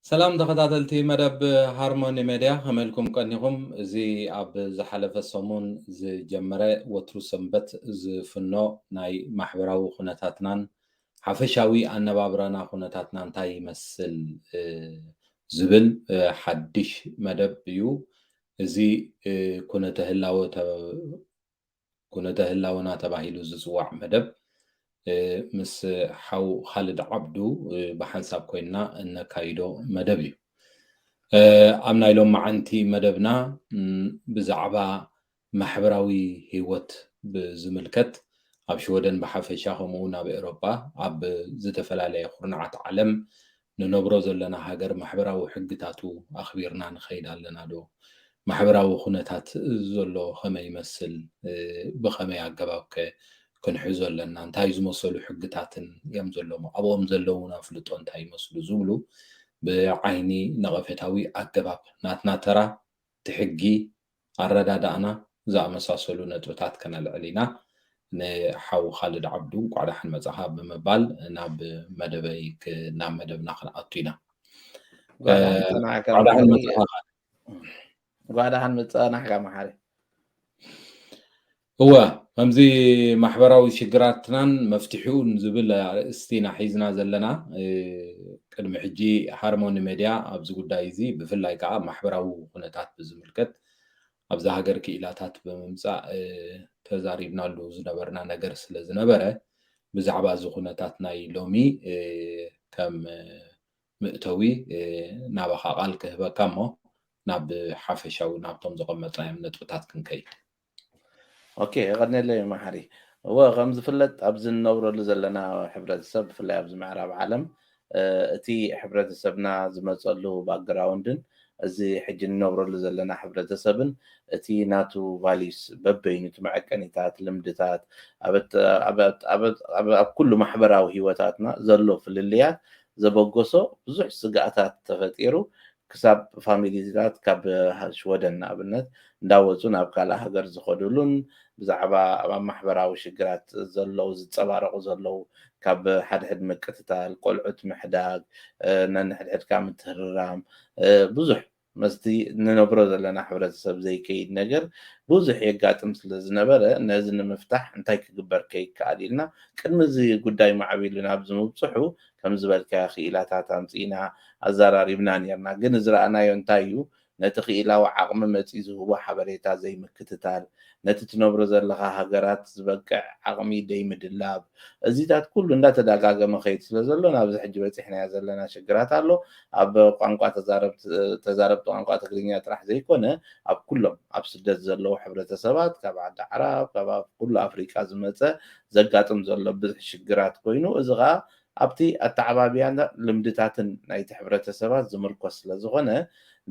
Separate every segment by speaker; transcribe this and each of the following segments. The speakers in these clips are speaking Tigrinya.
Speaker 1: سلام تخطاتلتي مدب هارموني ميديا هملكم كنيكم زي اب زحلف الصمون زي جمرة وترو سنبت زي فنو ناي محبراو خناتاتنان حفشاوي أنبابرانا خناتاتنان تاي مسل زبل حدش مدب بيو زي كنته هلاونا تباهيلو ززوع مدب مس حو خالد عبدو بحنساب كوينا ان كايدو مدبي امنا يلوم معنتي مدبنا بزعبا محبراوي هيوت بزملكت اب شودن بحفشاهم ونا باوروبا اب زتفلالي خرنعت عالم ننبرو زلنا هاجر محبراوي حقتاتو اخبيرنا نخيد لنا دو محبراوي خنتات زلو خما يمثل بخما يعقبك كنحزو لنا انتاي زمصلو حقتاتن يم زلو ابوم زلونا فلطو انتاي مسلو زبلو بعيني نغفتاوي أجباب ناتنا ترى تحجي الردادانا زع مساسلو نتوتات كان العلينا نحو خالد عبدو وعلى حن مزحاب بمبال ناب مدبيك ناب مدبنا خنا أطينا
Speaker 2: على حن مزحاب وعلى حن مزحاب محاري
Speaker 1: هو همزي محبراوي شجراتنا مفتوحون زبل استينا حيزنا زلنا قدم حجي هارموني ميديا ابز ጉዳይ እዚ ብፍላይ ከዓ ማሕበራዊ ኩነታት ብዝምልከት ኣብዛ ሃገር ክኢላታት ብምምፃእ ተዛሪብናሉ ዝነበርና ነገር ስለ ዝነበረ ብዛዕባ እዚ ኩነታት ናይ ሎሚ ከም ምእተዊ ናባኻ ቃል ክህበካ እሞ ናብ ሓፈሻዊ ናብቶም ዘቐመጥናዮም ነጥብታት ክንከይድ
Speaker 2: اوكي غني لي محري هو غمز فلت ابز النورو زلنا ሕብረተሰብ ብፍላይ ኣብዚ ምዕራብ ዓለም እቲ ሕብረተሰብና ዝመፀሉ ባክግራውንድን እዚ ሕጂ ንነብረሉ ዘለና ሕብረተሰብን እቲ ናቱ ቫሊስ በበይኑ ትመዐቀኒታት ልምድታት ኣብ ኩሉ ማሕበራዊ ሂወታትና ዘሎ ፍልልያት ዘበጎሶ ብዙሕ ስጋኣታት ተፈጢሩ ክሳብ ፋሚሊታት ካብ ሽወደን ንኣብነት እንዳወፁ ናብ ካልእ ሃገር ዝኸዱሉን ብዛዕባ ኣብ ማሕበራዊ ሽግራት ዘለው ዝፀባረቑ ዘለው ካብ ሓድሕድ ምቅትታል ቆልዑት ምሕዳግ ነንሕድሕድካ ምትህርራም ብዙሕ መስቲ ንነብሮ ዘለና ሕብረተሰብ ዘይከይድ ነገር ብዙሕ የጋጥም ስለ ዝነበረ ነዚ ንምፍታሕ እንታይ ክግበር ከይከኣል ኢልና ቅድሚ እዚ ጉዳይ ማዕቢሉ ናብ ዝምብፅሑ ከም ዝበልካ ክኢላታት ኣምፂና ኣዘራሪብና ነርና ግን ዝረኣናዮ እንታይ እዩ ነቲ ክኢላዊ ዓቕሚ መፂ ዝህቦ ሓበሬታ ዘይምክትታል ነቲ ትነብሮ ዘለካ ሃገራት ዝበቅዕ ዓቕሚ ደይምድላብ እዚታት ኩሉ እንዳተደጋገመ ከይድ ስለ ዘሎ ናብዚ ሕጂ በፂሕናዮ ዘለና ሽግራት ኣሎ ኣብ ቋንቋ ተዛረብቲ ቋንቋ ትግርኛ ጥራሕ ዘይኮነ ኣብ ኩሎም ኣብ ስደት ዘለው ሕብረተሰባት ካብ ዓዲ ዓረብ ካብ ኩሉ ኣፍሪቃ ዝመፀ ዘጋጥም ዘሎ ብዙሕ ሽግራት ኮይኑ እዚ ከዓ ኣብቲ ኣተዓባብያን ልምድታትን ናይቲ ሕብረተሰባት ዝምርኮስ ስለ ዝኾነ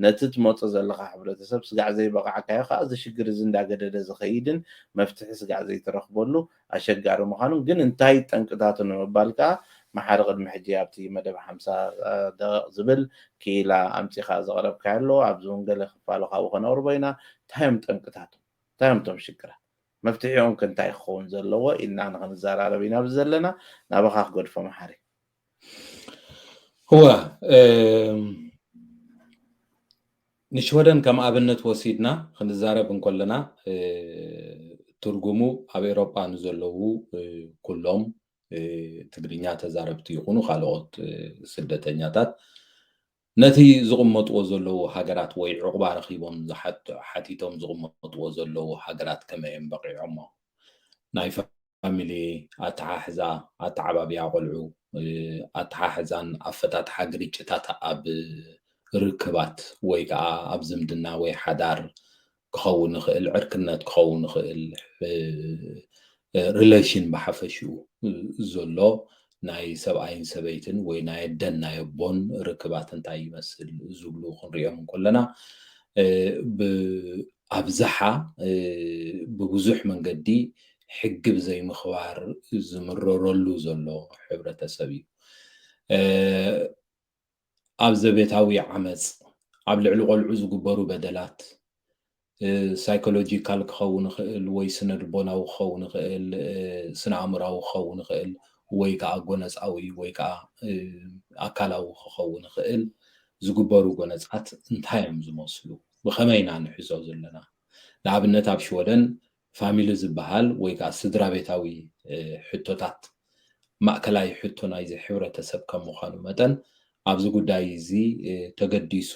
Speaker 2: ነቲ ትመፆ ዘለካ ሕብረተሰብ ስጋዕ ዘይበቃዕካዮ ከዓ እዚ ሽግር እዚ እንዳገደደ ዝኸይድን መፍትሒ ስጋዕ ዘይትረኽበሉ ኣሸጋሪ ምዃኑ ግን እንታይ ጠንቅታቱ ንምባል ከዓ መሓሪ ቅድሚ ሕጂ ኣብቲ መደብ 50 ደቂቕ ዝብል ክኢላ ኣምፂኻ ዘቕረብካዮ ኣሎ ኣብዚ እውን ገለ ክፋሉ ካብኡ ከነቕርቦ ኢና እንታዮም ጠንቅታቱ እንታዮም ቶም ሽግራት መፍትሒኦም ከንታይ ክኸውን ዘለዎ ኢልና ንክንዘራረብ ኢና ዘለና ናባኻ ክገድፎ መሓሪ
Speaker 1: هو نشودن كم أبنت وسيدنا خنزارب كلنا ترجمو أب أوروبا نزلوا كلهم تقرينيا تزاربتي يكونوا خالقات سدتنياتات نتي زغمت وزلوا حجرات ويعقبا رخيبهم زحت حتيتهم زغمت وزلوا حجرات كما ينبغي عمه نايف فاميلي أتعهزا أتعبا بيعقلعو أتعهزان أفتات حجري جتات أب ركبات ويقع أب زمدنا وي حدار كخون خيل عركنات كخون خيل ريليشن بحفشو زلو ناي سبعين سبيتن وي ناي دن ناي بون ركبات انتاي يمثل زبلو خنريهم كلنا بأبزحة ببزح من قدي حقب زي مخوار زمررلو زلو حبرة سبي ኣብ ዘቤታዊ ዓመፅ ኣብ ልዕሊ ቆልዑ ዝግበሩ በደላት ሳይኮሎጂካል ክኸውን ይኽእል ወይ ስነ ልቦናዊ ክኸውን ይኽእል ስነ ኣእምራዊ ክኸውን ይኽእል ወይ ከዓ ጎነፃዊ ወይ ከዓ ኣካላዊ ክኸውን ይኽእል ዝግበሩ ጎነፃት እንታይ እዮም ዝመስሉ ብኸመይና ንሕዞ ዘለና ንኣብነት ኣብ ሽወደን ፋሚሊ ዝበሃል ወይ ከዓ ስድራ ቤታዊ ሕቶታት ማእከላይ ሕቶ ናይዚ ሕብረተሰብ ከም ምዃኑ መጠን ኣብዚ ጉዳይ እዚ ተገዲሱ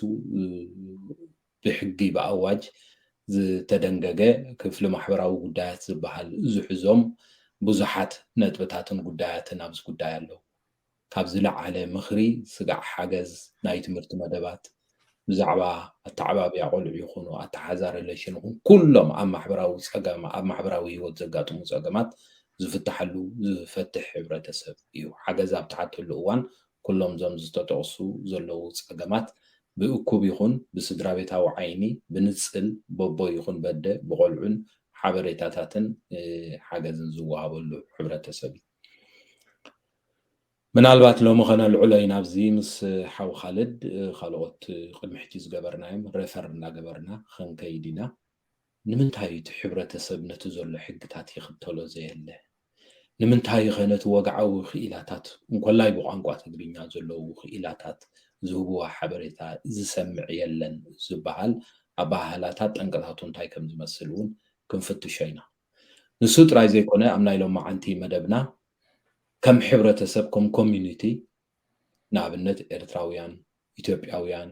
Speaker 1: ብሕጊ ብኣዋጅ ዝተደንገገ ክፍሊ ማሕበራዊ ጉዳያት ዝበሃል ዝሕዞም ብዙሓት ነጥብታትን ጉዳያትን ኣብዚ ጉዳይ ኣለዉ ካብ ዝለዓለ ምኽሪ ስጋዕ ሓገዝ ናይ ትምህርቲ መደባት ብዛዕባ ኣተዓባብያ ቆልዑ ይኹኑ ኣተሓዛ ሬሌሽን ይኹን ኩሎም ኣብ ማሕበራዊ ፀገም ኣብ ማሕበራዊ ሂወት ዘጋጥሙ ፀገማት ዝፍታሐሉ ዝፈትሕ ሕብረተሰብ እዩ ሓገዝ ኣብ ትሓተሉ እዋን ኩሎም ዞም ዝተጠቕሱ ዘለዉ ፀገማት ብእኩብ ይኹን ብስድራ ቤታዊ ዓይኒ ብንፅል በቦ ይኹን በደ ብቆልዑን ሓበሬታታትን ሓገዝን ዝወሃበሉ ሕብረተሰብ እዩ ምናልባት ሎሚ ኸነልዕሎ ኢና ኣብዚ ምስ ሓው ካልድ ካልኦት ቅድሚ ሕጂ ዝገበርናዮም ሬፈር እናገበርና ክንከይድ ኢና ንምንታይ እቲ ሕብረተሰብ ነቲ ዘሎ ሕግታት ይኽተሎ ዘየለ ንምንታይ ኸ ነቲ ወግዓዊ ክኢላታት እንኮላይ ብቋንቋ ትግርኛ ዘለዉ ክኢላታት ዝህብዋ ሓበሬታ ዝሰምዕ የለን ዝበሃል ኣባህላታት ጠንቀታቱ እንታይ ከም ዝመስል እውን ክንፍትሾ ኢና ንሱ ጥራይ ዘይኮነ ኣብ ናይ ሎማዓንቲ መደብና ከም ሕብረተሰብ ከም ኮሚኒቲ ንኣብነት ኤርትራውያን ኢትዮጵያውያን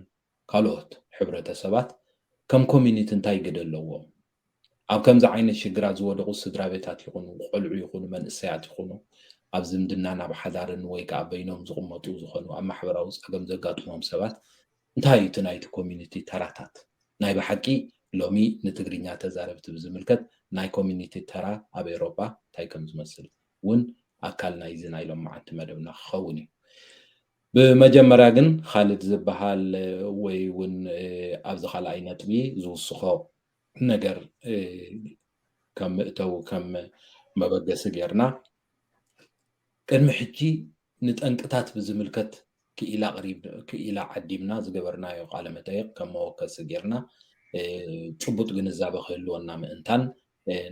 Speaker 1: ካልኦት ሕብረተሰባት ከም ኮሚኒቲ እንታይ ግደ ኣለዎም ኣብ ከምዚ ዓይነት ሽግራት ዝወደቑ ስድራ ቤታት ይኹኑ ቆልዑ ይኹኑ መንእሰያት ይኹኑ ኣብ ዝምድና ናብ ሓዳርን ወይ ከዓ በይኖም ዝቕመጡ ዝኾኑ ኣብ ማሕበራዊ ፀገም ዘጋጥሞም ሰባት እንታይ እቲ ናይቲ ኮሚኒቲ ተራታት ናይ ብሓቂ ሎሚ ንትግርኛ ተዛረብቲ ብዝምልከት ናይ ኮሚኒቲ ተራ ኣብ ኤሮፓ እንታይ ከም ዝመስል እውን ኣካል ናይዚ ናይ ሎማዓንቲ መደብና ክኸውን እዩ ብመጀመርያ ግን ካልድ ዝበሃል ወይ እውን ኣብዚ ካልኣይ ነጥቢ ዝውስኾ ነገር ከም ምእተው ከም መበገሲ ጌርና ቅድሚ ሕጂ ንጠንቅታት ብዝምልከት ክኢላ ዓዲምና ዝገበርናዮ ቃለ መጠይቕ ከም መወከሲ ጌርና ጭቡጥ ግንዛቤ ክህልወና ምእንታን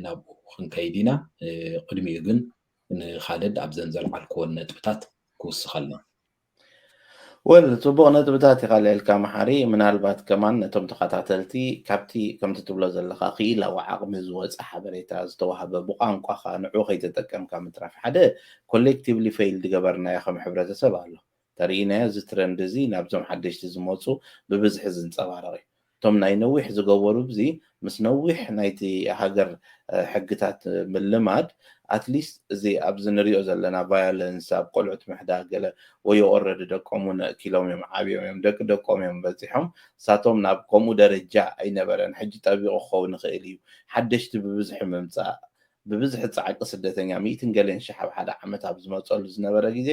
Speaker 1: ናብኡ ክንከይድ ኢና ቅድሚኡ ግን ንኻልድ ኣብ ዘንዘልዓልክዎን ነጥብታት ክውስኸልና
Speaker 2: ፅቡቕ ነጥብታት ኢኻ ልዕልካ መሓሪ ምናልባት ከማን ነቶም ተኸታተልቲ ካብቲ ከምቲ ትብሎ ዘለካ ክኢላዊ ዓቕሚ ዝወፅእ ሓበሬታ ዝተዋህበ ብቋንቋኻ ንዑ ከይተጠቀምካ ምትራፍ ሓደ ኮሌክቲቭሊ ፌይል ዝገበርናዮ ከም ሕብረተሰብ ኣሎ ተርእናዮ እዚ ትረንድ እዚ ናብዞም ሓደሽቲ ዝመፁ ብብዝሒ ዝንፀባረቕ እዩ እቶም ናይ ነዊሕ ዝገበሩ ብዚ ምስ ነዊሕ ናይቲ ሃገር ሕግታት ምልማድ ኣትሊስት እዚ ኣብዚ ንሪኦ ዘለና ቫዮለንስ ኣብ ቆልዑት ምሕዳግ ገለ ወይ ኦረዲ ደቆምን ኪሎም እዮም ዓብዮም እዮም ደቂ ደቆም እዮም በፂሖም ሳቶም ናብ ከምኡ ደረጃ ኣይነበረን ሕጂ ጠቢቑ ክኸውን ይኽእል እዩ ሓደሽቲ ብብዝሒ ምምፃእ ብብዝሒ ፃዕቂ ስደተኛ 100 ገለን ሽሕ ኣብ ሓደ ዓመት ኣብ ዝመፀሉ ዝነበረ ግዜ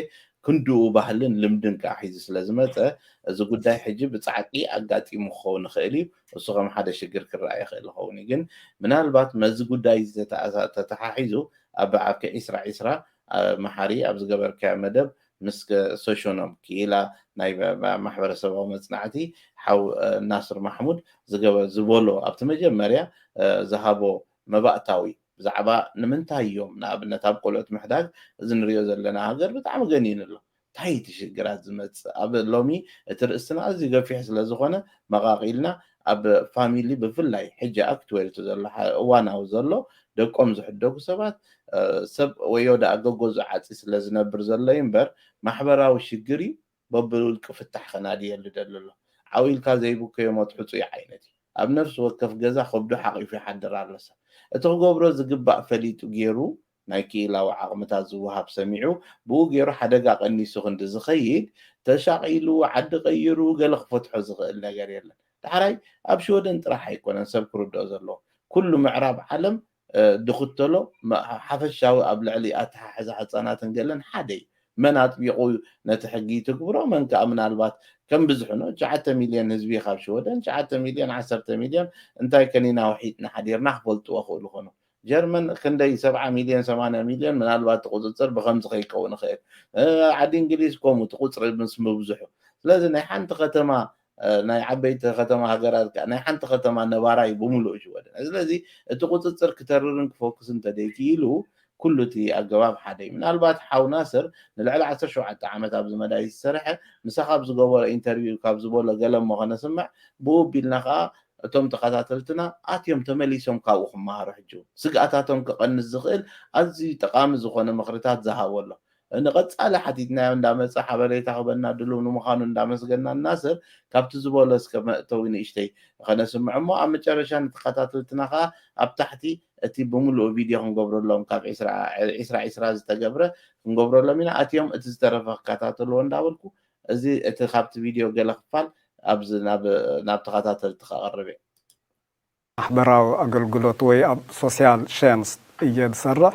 Speaker 2: ክንድኡ ባህልን ልምድን ከዓ ሒዙ ስለ ዝመፀ እዚ ጉዳይ ሕጂ ብፃዕቂ ኣጋጢሙ ክኸውን ይኽእል እዩ እሱ ከም ሓደ ሽግር ክረኣይ ይኽእል ይኸውን እዩ ግን ምናልባት መዚ ጉዳይ ተተሓሒዙ ኣብ በዓል ከዒስራ ዒስራ መሓሪ ኣብ ዝገበርካዮ መደብ ምስ ሶሽኖም ክኢላ ናይ ማሕበረሰባዊ መፅናዕቲ ሓው ናስር ማሕሙድ ዝበሎ ኣብቲ መጀመርያ ዝሃቦ መባእታዊ ብዛዕባ ንምንታይ እዮም ንኣብነት ኣብ ቆልዑት ምሕዳግ እዚ ንሪኦ ዘለና ሃገር ብጣዕሚ ገኒን ኣሎ እንታይ እቲ ሽግራት ዝመፅእ ኣብ ሎሚ እቲ ርእስና ኣዝዩ ገፊሕ ስለ ዝኾነ መቓቒልና ኣብ ፋሚሊ ብፍላይ ሕጂ ኣክትዌልቲ ዘሎ እዋናዊ ዘሎ ደቆም ዝሕደጉ ሰባት ሰብ ወዮዳ ኣገጎ ዝዓፂ ስለ ዝነብር ዘሎ እምበር ማሕበራዊ ሽግር እዩ በብውልቂ ፍታሕ ከናድየሉ ደሎ ዓዊልካ ዘይብከዮ መትሕፁ ዓይነት እዩ ኣብ ነፍሲ ወከፍ ገዛ ከብዱ ሓቂፉ ይሓድር ኣሎ ሰብ እቲ ክገብሮ ዝግባእ ፈሊጡ ገይሩ ናይ ክኢላዊ ዓቕምታት ዝወሃብ ሰሚዑ ብኡ ገይሩ ሓደጋ ቀኒሱ ክንዲ ዝኸይድ ተሻቒሉ ዓዲ ቀይሩ ገለ ክፈትሖ ዝኽእል ነገር የለን ዳሕራይ ኣብ ሽወደን ጥራሕ ኣይኮነን ሰብ ክርድኦ ዘለዎ ኩሉ ምዕራብ ዓለም ድኽተሎ ሓፈሻዊ ኣብ ልዕሊ ኣተሓሕዛ ህፃናትን ገለን ሓደ እዩ መን ኣጥቢቑ ነቲ ሕጊ ትግብሮ መን ከዓ ምናልባት ከም ብዙሕኖ 9 ሚልዮን ህዝቢ ካብ ሽወደን 9 ሚልዮን 10 ሚልዮን እንታይ ከኒና ውሒጥና ሓዲርና ክፈልጥዎ ክእሉ ኮኑ ጀርመን ክንደይ 70 ሚልዮን 80 ሚልዮን ምናልባት ትቁፅፅር ብከምዚ ከይከውን ይኽእል ዓዲ እንግሊዝ ከምኡ ትቁፅሪ ምስ ምብዝሑ ስለዚ ናይ ሓንቲ ከተማ ናይ ዓበይቲ ከተማ ሃገራት ከዓ ናይ ሓንቲ ከተማ ነባራይ ብምሉእ ሽወደን ስለዚ እቲ ቁፅፅር ክተርርን ክፎክስን ተደይኪሉ كل تي أجواب حدي من البات حاو ناصر نلعب 17 عامات أبز مداي الصراحة مسخ أبز جوال انترفيو كابز بولا قلم مغنى سمع بو بالنخا እቶም ተኸታተልትና ኣትዮም ተመሊሶም ካብኡ ክመሃሩ ሕጁ ስግኣታቶም ክቐንስ ዝኽእል ኣዝዩ ጠቃሚ ዝኾነ ምኽርታት ዝሃቦ ኣሎ ንቐጻሊ ሓቲትናዮ እንዳመፀ ሓበሬታ ክበና ድልው ንምዃኑ እንዳመስገና እናስር ካብቲ ዝበሎ እስከ መእተዊ ንእሽተይ ከነስምዕ እሞ ኣብ መጨረሻ ንተኸታተልትና ከዓ ኣብ ታሕቲ እቲ ብምሉእ ቪድዮ ክንገብረሎም ካብ 20 ዝተገብረ ክንገብረሎም ኢና ኣትዮም እቲ ዝተረፈ ክከታተልዎ እንዳበልኩ እዚ እቲ ካብቲ ቪድዮ ገለ ክፋል ኣብዚ ናብ ተኸታተልቲ ከቕርብ እየ
Speaker 3: ማሕበራዊ ኣገልግሎት ወይ ኣብ ሶሻል ሸንስ እየ ዝሰርሕ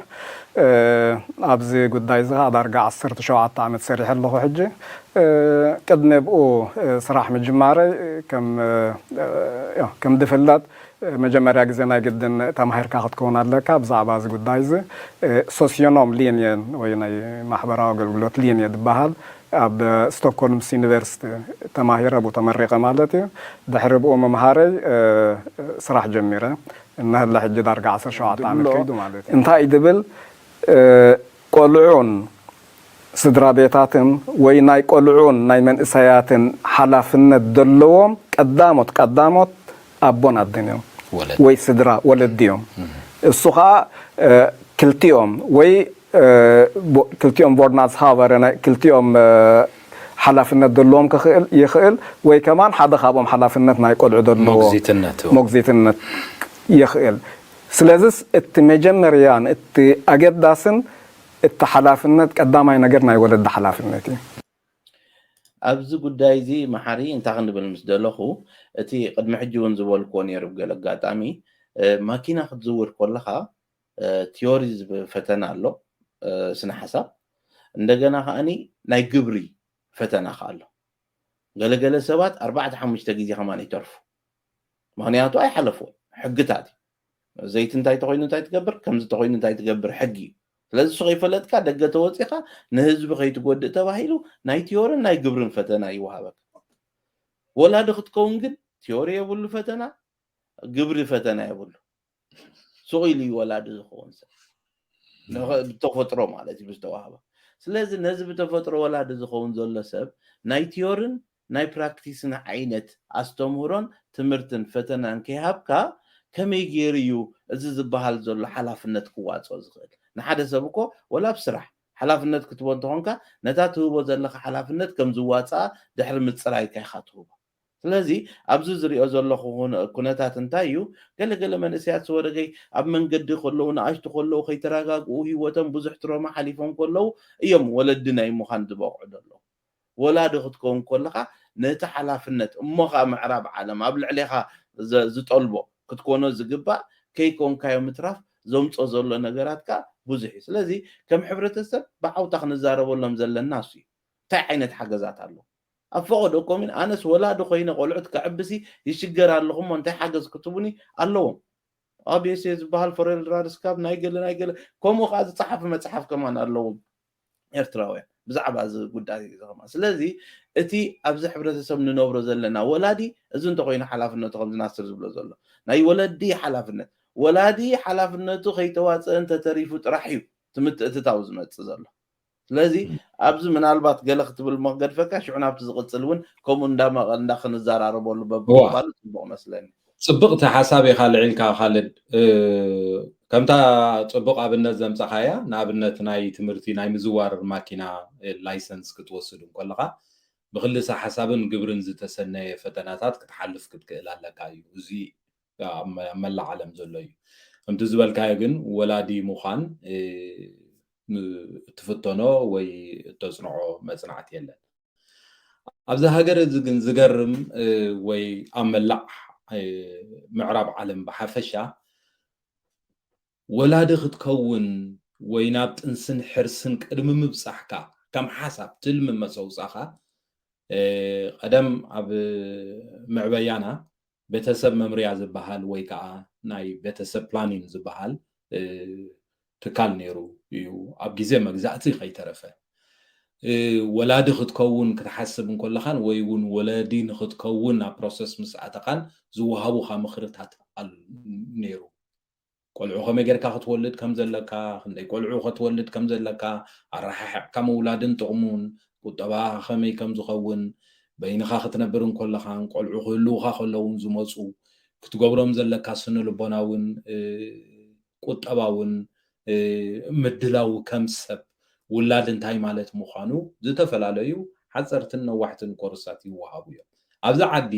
Speaker 3: ኣብዚ ጉዳይ እዚ ዳርጋ 17 ዓመት ሰሪሐ ኣለኹ ሕጂ ቅድሚ ብኡ ስራሕ ምጅማረይ ከም ዝፍለጥ መጀመርያ ግዜ ናይ ግድን ተማሂርካ ክትከውን ኣለካ ብዛዕባ እዚ ጉዳይ እዚ ሶሲዮኖም ሊንየን ወይ ናይ ማሕበራዊ ኣገልግሎት ሊንየ ዝበሃል ኣብ ስቶክሆልምስ ዩኒቨርሲቲ ተማሂረ ብኡ ተመሪቀ ማለት እዩ ድሕሪ ብኡ መምሃረይ ስራሕ ጀሚረ እናህላ ሕጂ ዳርጋ 17 ዓመት ከይዱ ማለት እዩ እንታይ ድብል ቆልዑን ስድራ ቤታትን ወይ ናይ ቆልዑን ናይ መንእሰያትን ሓላፍነት ዘለዎም ቀዳሞት ኣቦን ኣደን እዮም ወይ ስድራ ወለዲዮም እሱ ከዓ ክልቲኦም ወይ ክልቲኦም ቦርናዝሃበረ ክልቲኦም ሓላፍነት ዘለዎም ክኽእል ይኽእል ወይ ከማን ሓደ ካብኦም ሓላፍነት ናይ ቆልዑ ዘለዎ ሞግዚትነት ይኽእል ስለዚስ እቲ መጀመርያን እቲ ኣገዳስን እቲ ሓላፍነት ቀዳማይ ነገር ናይ ወለዲ ሓላፍነት እዩ
Speaker 2: ኣብዚ ጉዳይ እዚ መሓሪ እንታይ ክንብል ምስ ደለኹ እቲ ቅድሚ ሕጂ እውን ዝበልክዎ ነይሩ ገለ ኣጋጣሚ ማኪና ክትዝውር ከለኻ ቲዮሪ ፈተና ኣሎ ስነ ሓሳብ እንደገና ከዓኒ ናይ ግብሪ ፈተና ኣሎ ገለገለ ሰባት 4-5 ግዜ ከማን ይተርፉ ምክንያቱ ኣይሓለፉ ሕግታት ዘይት እንታይ ተኮይኑ እንታይ ትገብር ከምዚ ተኮይኑ እንታይ ትገብር ሕጊ ስለዚ ሱ ከይፈለጥካ ደገ ተወፂኻ ንህዝቢ ከይትጎድእ ተባሂሉ ናይ ቲዮሪን ናይ ግብርን ፈተና ይወሃበካ ወላዲ ክትከውን ግን ቲዮሪ የብሉ ፈተና ግብሪ ፈተና የብሉ ሱኢሉ ወላዲ ዝኸውን ሰብ ብተፈጥሮ ማለት እዩ ብዝተዋሃበ ስለዚ ነዚ ብተፈጥሮ ወላዲ ዝኸውን ዘሎ ሰብ ናይ ቲዮሪን ናይ ፕራክቲስን ዓይነት ኣስተምህሮን ትምህርትን ፈተናን ከይሃብካ ከመይ ገይሩ እዩ እዚ ዝበሃል ዘሎ ሓላፍነት ክዋፅኦ ዝኽእል ንሓደ ሰብ እኮ ወላ ብስራሕ ሓላፍነት ክትቦ እንትኾንካ ነታ ትህቦ ዘለካ ሓላፍነት ከም ዝዋፅኣ ድሕሪ ምፅራይካ ኢኻ ትህቦ ስለዚ ኣብዚ ዝሪኦ ዘለኹ ኩነታት እንታይ እዩ ገለገለ መንእሰያት ወደገይ ኣብ መንገዲ ከለዉ ንኣሽቱ ከለዉ ከይተረጋግኡ ሂወቶም ብዙሕ ትሮማ ሓሊፎም ከለዉ እዮም ወለዲ ናይ ምዃን ዝበቕዑ ዘሎ ወላዲ ክትከውን ከለካ ነቲ ሓላፍነት እሞኻ ምዕራብ ዓለም ኣብ ልዕሊኻ ዝጠልቦ ክትኮኖ ዝግባእ ከይኮንካዮ ምትራፍ ዘምፆ ዘሎ ነገራትካ ብዙሕ እዩ ስለዚ ከም ሕብረተሰብ ብዓውታ ክንዛረበሎም ዘለና እሱ እዩ እንታይ ዓይነት ሓገዛት ኣሎ ኣብ ፈቐደኮምን ኣነስ ወላዲ ኮይነ ቆልዑት ከዕብሲ ይሽገር ኣለኹም እንታይ ሓገዝ ክትቡኒ ኣለዎም ኣብስ ዝበሃል ፎሬል ራድስካብ ናይ ገለ ከምኡ ከዓ ዝፀሓፈ መፅሓፍ ከማን ኣለዎም ኤርትራውያን ብዛዕባ እዚ ጉዳይ ዘኸማ ስለዚ እቲ ኣብዚ ሕብረተሰብ ንነብሮ ዘለና ወላዲ እዚ እንተኮይኑ ሓላፍነቱ ከም ዝናስር ዝብሎ ዘሎ ናይ ወለዲ ሓላፍነት ወላዲ ሓላፍነቱ ከይተዋፅአ እንተተሪፉ ጥራሕ እዩ ትምትእትታው ዝመፅእ ዘሎ ስለዚ ኣብዚ ምናልባት ገለ ክትብል መገድፈካ ሽዑ ናብቲ ዝቕፅል እውን ከምኡ እንዳክንዘራረበሉ በብባሉ ፅቡቅ መስለኒ
Speaker 1: ፅቡቕቲ ሓሳብ ኢኻ ልዒልካ ካልድ ከምታ ፅቡቕ ኣብነት ዘምፀኻያ ንኣብነት ናይ ትምህርቲ ናይ ምዝዋር ማኪና ላይሰንስ ክትወስድ ከለካ ብክልተ ሓሳብን ግብርን ዝተሰነየ ፈተናታት ክትሓልፍ ክትክእል ኣለካ እዩ እዚ ኣብ መላእ ዓለም ዘሎ እዩ ከምቲ ዝበልካዮ ግን ወላዲ ምዃን እትፍተኖ ወይ እተፅንዖ መፅናዕቲ የለን ኣብዚ ሃገር እዚ ግን ዝገርም ወይ ኣብ መላእ ምዕራብ ዓለም ብሓፈሻ ወላዲ ክትከውን ወይ ናብ ጥንስን ሕርስን ቅድሚ ምብፃሕካ ከም ሓሳብ ትልሚ መፀውፃኻ ቀደም ኣብ ምዕበያና ቤተሰብ መምርያ ዝበሃል ወይ ከዓ ናይ ቤተሰብ ፕላኒንግ ዝበሃል ትካል ነይሩ እዩ ኣብ ግዜ መግዛእቲ ከይተረፈ ወላዲ ክትከውን ክትሓስብ እንከለኻን ወይ እውን ወለዲ ንክትከውን ኣብ ፕሮሰስ ምስ ኣተኻን ዝወሃቡካ ምክርታት ነይሩ ቆልዑ ከመይ ጌርካ ክትወልድ ከም ዘለካ ክንደይ ቆልዑ ክትወልድ ከም ዘለካ ኣረሓሕዕካ ምውላድን ጥቕሙን ቁጠባ ከመይ ከም ዝኸውን በይንኻ ክትነብር እንከለኻን ቆልዑ ክህልውካ ከለውን ዝመፁ ክትገብሮም ዘለካ ስነ ልቦናውን ቁጠባውን ምድላው ከም ሰብ ውላድ እንታይ ማለት ምዃኑ ዝተፈላለዩ ሓፀርትን ነዋሕትን ኮርሳት ይወሃቡ እዮም ኣብዛ ዓዲ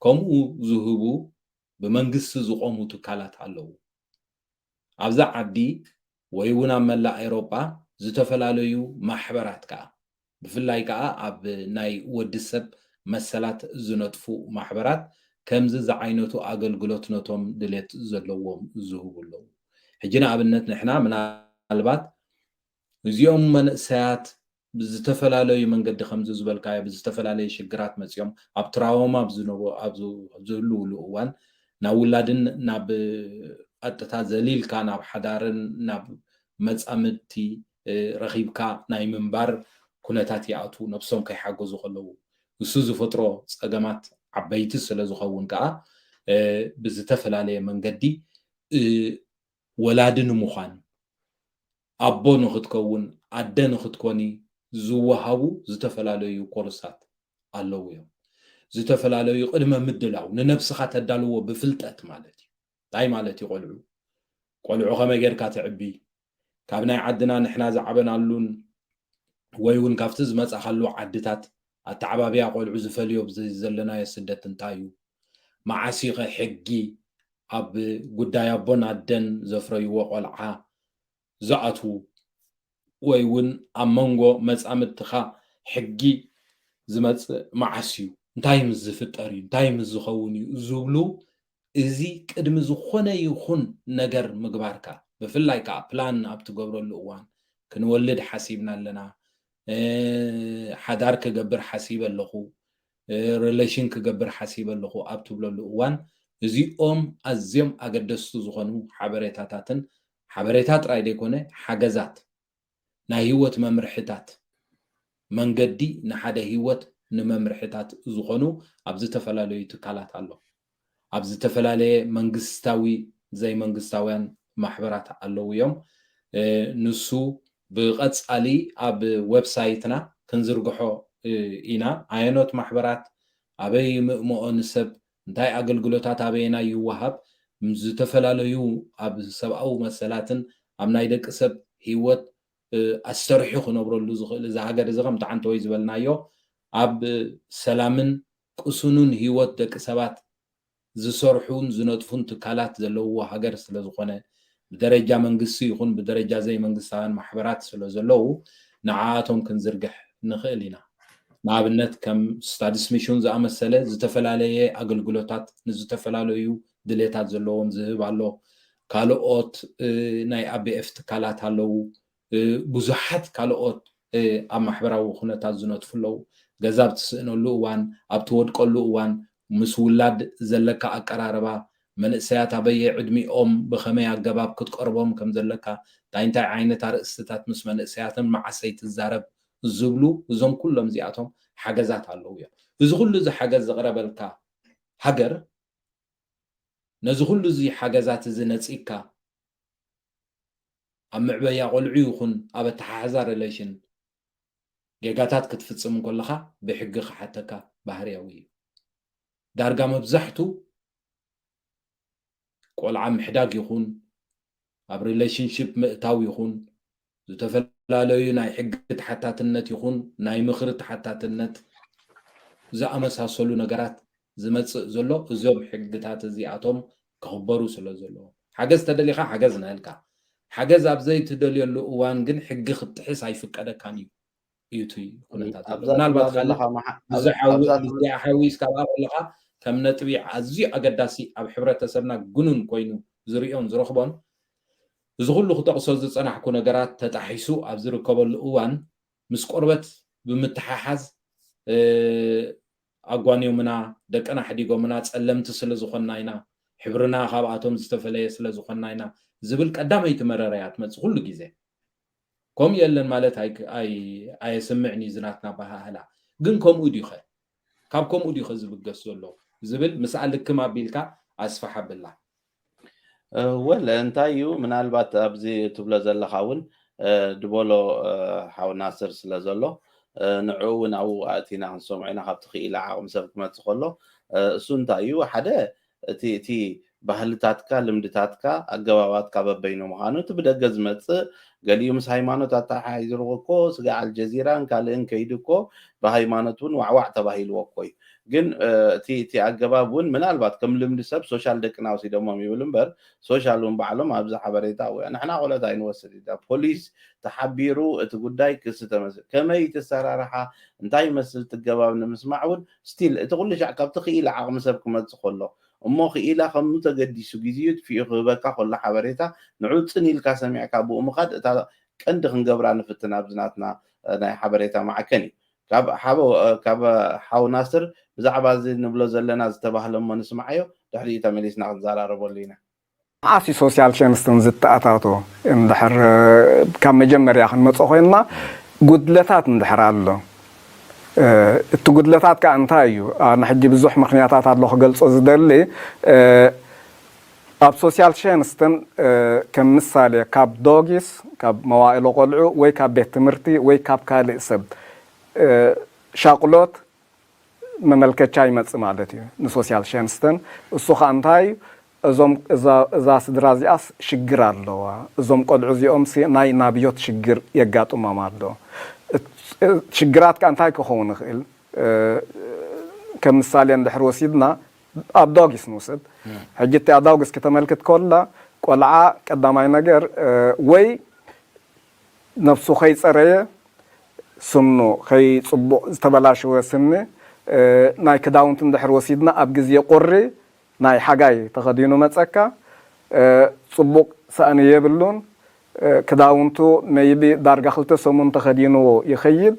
Speaker 1: ከምኡ ዝህቡ ብመንግስቲ ዝቆሙ ትካላት ኣለዉ ኣብዛ ዓዲ ወይ እውን ኣብ መላእ ኤውሮጳ ዝተፈላለዩ ማሕበራት ከዓ ብፍላይ ከዓ ኣብ ናይ ወዲሰብ መሰላት ዝነጥፉ ማሕበራት ከምዚ ዝዓይነቱ ኣገልግሎት ነቶም ድሌት ዘለዎም ዝህቡ ኣለዉ ሕጂ ንኣብነት ንሕና ምናልባት እዚኦም መንእሰያት ብዝተፈላለዩ መንገዲ ከምዚ ዝበልካዮ ብዝተፈላለዩ ሽግራት መፅኦም ኣብ ትራውማ ኣብ ዝህልውሉ እዋን ናብ ውላድን ናብ ቀጥታ ዘሊልካ ናብ ሓዳርን ናብ መፃምድቲ ረኺብካ ናይ ምንባር ኩነታት ይኣቱ ነብሶም ከይሓገዙ ከለዉ እሱ ዝፈጥሮ ፀገማት ዓበይቲ ስለ ዝኸውን ከዓ ብዝተፈላለየ መንገዲ ወላዲ ንምዃን ኣቦ ንክትከውን ኣደ ንክትኮኒ ዝወሃቡ ዝተፈላለዩ ኮርሳት ኣለዉ እዮም ዝተፈላለዩ ቅድመ ምድላው ንነብስኻ ተዳልዎ ብፍልጠት ማለት እዩ እንታይ ማለት እዩ ቆልዑ ከመይ ጌርካ ትዕቢ ካብ ናይ ዓድና ንሕና ዝዓበናሉን ወይ እውን ካብቲ ዝመፃኻሉ ዓድታት ኣተዓባብያ ቆልዑ ዝፈልዮ ዘለናዮ ስደት እንታይ እዩ መዓሲኸ ሕጊ ኣብ ጉዳይ ኣቦን ኣደን ዘፍረይዎ ቆልዓ ዝኣትዉ ወይ እውን ኣብ መንጎ መፃምድትኻ ሕጊ ዝመፅእ መዓስ እዩ እንታይ ምስ ዝፍጠር እዩ እንታይ ምስ ዝኸውን እዩ ዝብሉ እዚ ቅድሚ ዝኾነ ይኹን ነገር ምግባርካ ብፍላይ ከዓ ፕላን ኣብ ትገብረሉ እዋን ክንወልድ ሓሲብና ኣለና ሓዳር ክገብር ሓሲብ ኣለኹ ሪሌሽን ክገብር ሓሲብ ኣለኹ ኣብ ትብለሉ እዋን እዚኦም ኣዝዮም ኣገደስቲ ዝኾኑ ሓበሬታታትን ሓበሬታ ጥራይ ዘይኮነ ሓገዛት ናይ ህይወት መምርሕታት መንገዲ ንሓደ ህይወት ንመምርሕታት ዝኾኑ ኣብ ዝተፈላለዩ ትካላት ኣሎ ኣብ ዝተፈላለየ መንግስታዊ ዘይመንግስታውያን ማሕበራት ኣለዉ እዮም ንሱ ብቐፃሊ ኣብ ዌብሳይትና ክንዝርግሖ ኢና ኣየኖት ማሕበራት ኣበይ ምእምኦ ንሰብ እንታይ ኣገልግሎታት ኣበየና ይወሃብ ዝተፈላለዩ ኣብ ሰብኣዊ መሰላትን ኣብ ናይ ደቂ ሰብ ህይወት ኣሰርሑ ክነብረሉ ዝኽእል እዚ ሃገር እዚ ከምቲ ሓንቲ ወይ ዝበልናዮ ኣብ ሰላምን ቅሱኑን ህይወት ደቂ ሰባት ዝሰርሑን ዝነጥፉን ትካላት ዘለውዎ ሃገር ስለ ዝኾነ ብደረጃ መንግስቲ ይኹን ብደረጃ ዘይመንግስታውያን ማሕበራት ስለ ዘለዉ ንዓኣቶም ክንዝርግሕ ንኽእል ኢና ንኣብነት ከም ስታዲስ ሚሽን ዝኣመሰለ ዝተፈላለየ ኣገልግሎታት ንዝተፈላለዩ ድሌታት ዘለዎም ዝህብ ኣሎ ካልኦት ናይ ኣቢኤፍ ትካላት ኣለዉ ብዙሓት ካልኦት ኣብ ማሕበራዊ ኩነታት ዝነጥፉ ኣለዉ ገዛ ብትስእነሉ እዋን ኣብ ትወድቀሉ እዋን ምስ ውላድ ዘለካ ኣቀራርባ መንእሰያት ኣበየ ዕድሚኦም ብኸመይ ኣገባብ ክትቀርቦም ከም ዘለካ እንታይ ዓይነት ኣርእስትታት ምስ መንእሰያትን መዓሰይ ትዛረብ ዝብሉ እዞም ኩሎም እዚኣቶም ሓገዛት ኣለዉ እዮም እዚ ኩሉ እዚ ሓገዝ ዘቕረበልካ ሃገር ነዚ ኩሉ እዚ ሓገዛት እዚ ነፂግካ ኣብ ምዕበያ ቆልዑ ይኹን ኣብ ኣተሓሕዛ ሪሌሽን ጌጋታት ክትፍፅም ከለካ ብሕጊ ክሓተካ ባህርያዊ እዩ ዳርጋ መብዛሕቱ ቆልዓ ምሕዳግ ይኹን ኣብ ሪሌሽንሽፕ ምእታው ይኹን ዝተፈላለዩ ናይ ሕጊ ተሓታትነት ይኹን ናይ ምኽሪ ተሓታትነት ዝኣመሳሰሉ ነገራት ዝመፅእ ዘሎ እዞም ሕግታት እዚኣቶም ክኽበሩ ስለ ዘለዎ ሓገዝ ተደሊኻ ሓገዝ ንህልካ ሓገዝ ኣብ ዘይትደልየሉ እዋን ግን ሕጊ ክትጥሕስ ኣይፍቀደካን እዩ እዩ እቲ ኩነታት ምናልባት ሓዊስካ ኣብኣ ከለካ ከም ነጥቢ ኣዝዩ ኣገዳሲ ኣብ ሕብረተሰብና ግኑን ኮይኑ ዝርኦን ዝረኽቦን እዚ ኩሉ ክጠቕሶ ዝፀናሕኩ ነገራት ተጣሒሱ ኣብ ዝርከበሉ እዋን ምስ ቆርበት ብምትሓሓዝ ኣጓንዮምና ደቀና ሓዲጎምና ፀለምቲ ስለ ዝኾና ኢና ሕብርና ካብኣቶም ዝተፈለየ ስለ ዝኾና ኢና ዝብል ቀዳመይቲ መረረያ ትመፅእ ኩሉ ግዜ ከምኡ የለን ማለት ኣየስምዕኒ ዝናትና ባህላ ግን ከምኡ ዲኸ ካብ ከምኡ ዲኸ ዝብገስ ዘሎ ዝብል ምስኣ ልክም ኣቢልካ ኣስፋሕ ኣብላ
Speaker 2: ولا انتايو من البات ابزي تبلا زلخاون دبولو حاو ناصر سلازلو نعون او اتينا سمعنا خبت خيل عقم سبك ما تخلو سنتايو حدا تي ባህልታትካ ልምድታትካ ኣገባባትካ በበይኑ ምዃኑ እቲ ብደገ ዝመፅእ ገሊኡ ምስ ሃይማኖት ኣተሓሒዝርዎ እኮ ስጋ ኣልጀዚራን ካልእን ከይዱ እኮ ብሃይማኖት እውን ዋዕዋዕ ተባሂልዎ እኮ እዩ ግን እቲ ኣገባብ እውን ምናልባት ከም ልምዲ ሰብ ሶሻል ደቅና ወሲዶሞም ይብል እምበር ሶሻል እውን ባዕሎም ኣብዚ ሓበሬታ ንሕና ቆልዑት ኣይንወስድ ኢና ፖሊስ ተሓቢሩ እቲ ጉዳይ ክስ ተመስል ከመይ ተሰራርሓ እንታይ ይመስል ትገባብ ንምስማዕ እውን ስቲል እቲ ኩሉ ሻዕ ካብቲ ክኢላ ዓቕሚ ሰብ ክመፅእ ከሎ እሞ ክኢላ ከምኡ ተገዲሱ ግዜኡ ትፍኡ ክህበካ ከሎ ሓበሬታ ንዑ ፅን ኢልካ ሰሚዕካ ብኡ ምኻድ እታ ቀንዲ ክንገብራ ንፍትን ኣብዝናትና ናይ ሓበሬታ ማዕከን እዩ ካብ ሓው ናስር ብዛዕባ እዚ ንብሎ ዘለና ዝተባህለሞ ንስማዓዮ ድሕሪኡ ተመሊስና ክንዘራረበሉ ኢና
Speaker 3: ዓሲ ሶሻል ሸንስትን ዝተኣታቶ እንድሕር ካብ መጀመርያ ክንመፅእ ኮይንና ጉድለታት እንድሕር ኣሎ እቲ ጉድለታት ከዓ እንታይ እዩ ኣነ ሕጂ ብዙሕ ምክንያታት ኣሎ ክገልፆ ዝደሊ ኣብ ሶሻል ሸንስትን ከም ምሳሌ ካብ ዶጊስ ካብ መዋእሎ ቆልዑ ወይ ካብ ቤት ትምህርቲ ወይ ካብ ካልእ ሰብ ሻቁሎት መመልከቻ ይመፅእ ማለት እዩ ንሶሻል ሸንስትን እሱ ከዓ እንታይ እዛ ስድራ እዚኣስ ሽግር ኣለዋ እዞም ቆልዑ እዚኦም ናይ ናብዮት ሽግር የጋጥሞም ኣሎ ሽግራት ከዓ እንታይ ክኸውን ይኽእል ከም ምሳሌ እንድሕር ወሲድና ኣብ ዶጊስ ንውሰድ ሕጂ እቲ ዶጊስ ከተመልክት ከላ ቆልዓ ቀዳማይ ነገር ወይ ነፍሱ ከይፀረየ ስምኑ ከይፅቡቕ ዝተበላሸወ ስኒ ናይ ክዳውንቲ እንድሕር ወሲድና ኣብ ግዜ ቁሪ ናይ ሓጋይ ተኸዲኑ መፀካ ፅቡቕ ሰእኒ የብሉን ክዳውንቱ መይቢ ዳርጋ ክልተ ሰሙን ተኸዲንዎ ይኸይድ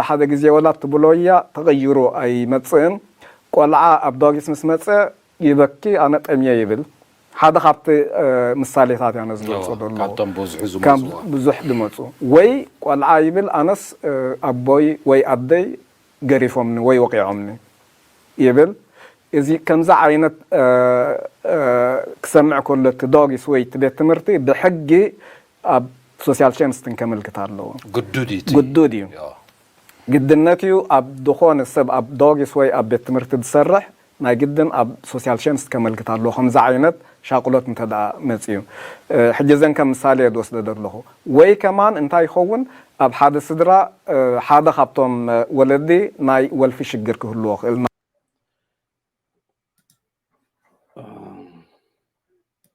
Speaker 3: ሓደ ግዜ ወላት ትብሎያ ተቐይሩ ኣይመፅእን ቆልዓ ኣብ ዶጊስ ምስ መፀ ይበኪ ኣነ ጠምየ ይብል ሓደ ካብቲ ምሳሌታት ያነ ዝገልፆ ደሎ
Speaker 1: ካብቶም ብዙሕ
Speaker 3: ዝመፁ ወይ ቆልዓ ይብል ኣነስ ኣቦይ ወይ ኣደይ ገሪፎምኒ ወይ ወቂዖምኒ ይብል እዚ ከምዛ ዓይነት ክሰምዕ ከሎ እቲ ዶጊስ ወይ እቲ ቤት ትምህርቲ ብሕጊ ኣብ ሶሻል ሸንስትን ከመልክት ኣለዎ ጉዱድ እዩ ግድነት እዩ ኣብ ድኾነ ሰብ ኣብ ዶጊስ ወይ ኣብ ቤት ትምህርቲ ዝሰርሕ ናይ ግድን ኣብ ሶሻል ሸንስት ከመልክት ኣለዎ ከምዛ ዓይነት ሻቁሎት እንተደኣ መፅዩ ሕጂ ዘን ከም ምሳሌ ዝወስደ ዘለኹ ወይ ከማን እንታይ ይኸውን ኣብ ሓደ ስድራ ሓደ ካብቶም ወለዲ ናይ ወልፊ ሽግር ክህልዎ ክእል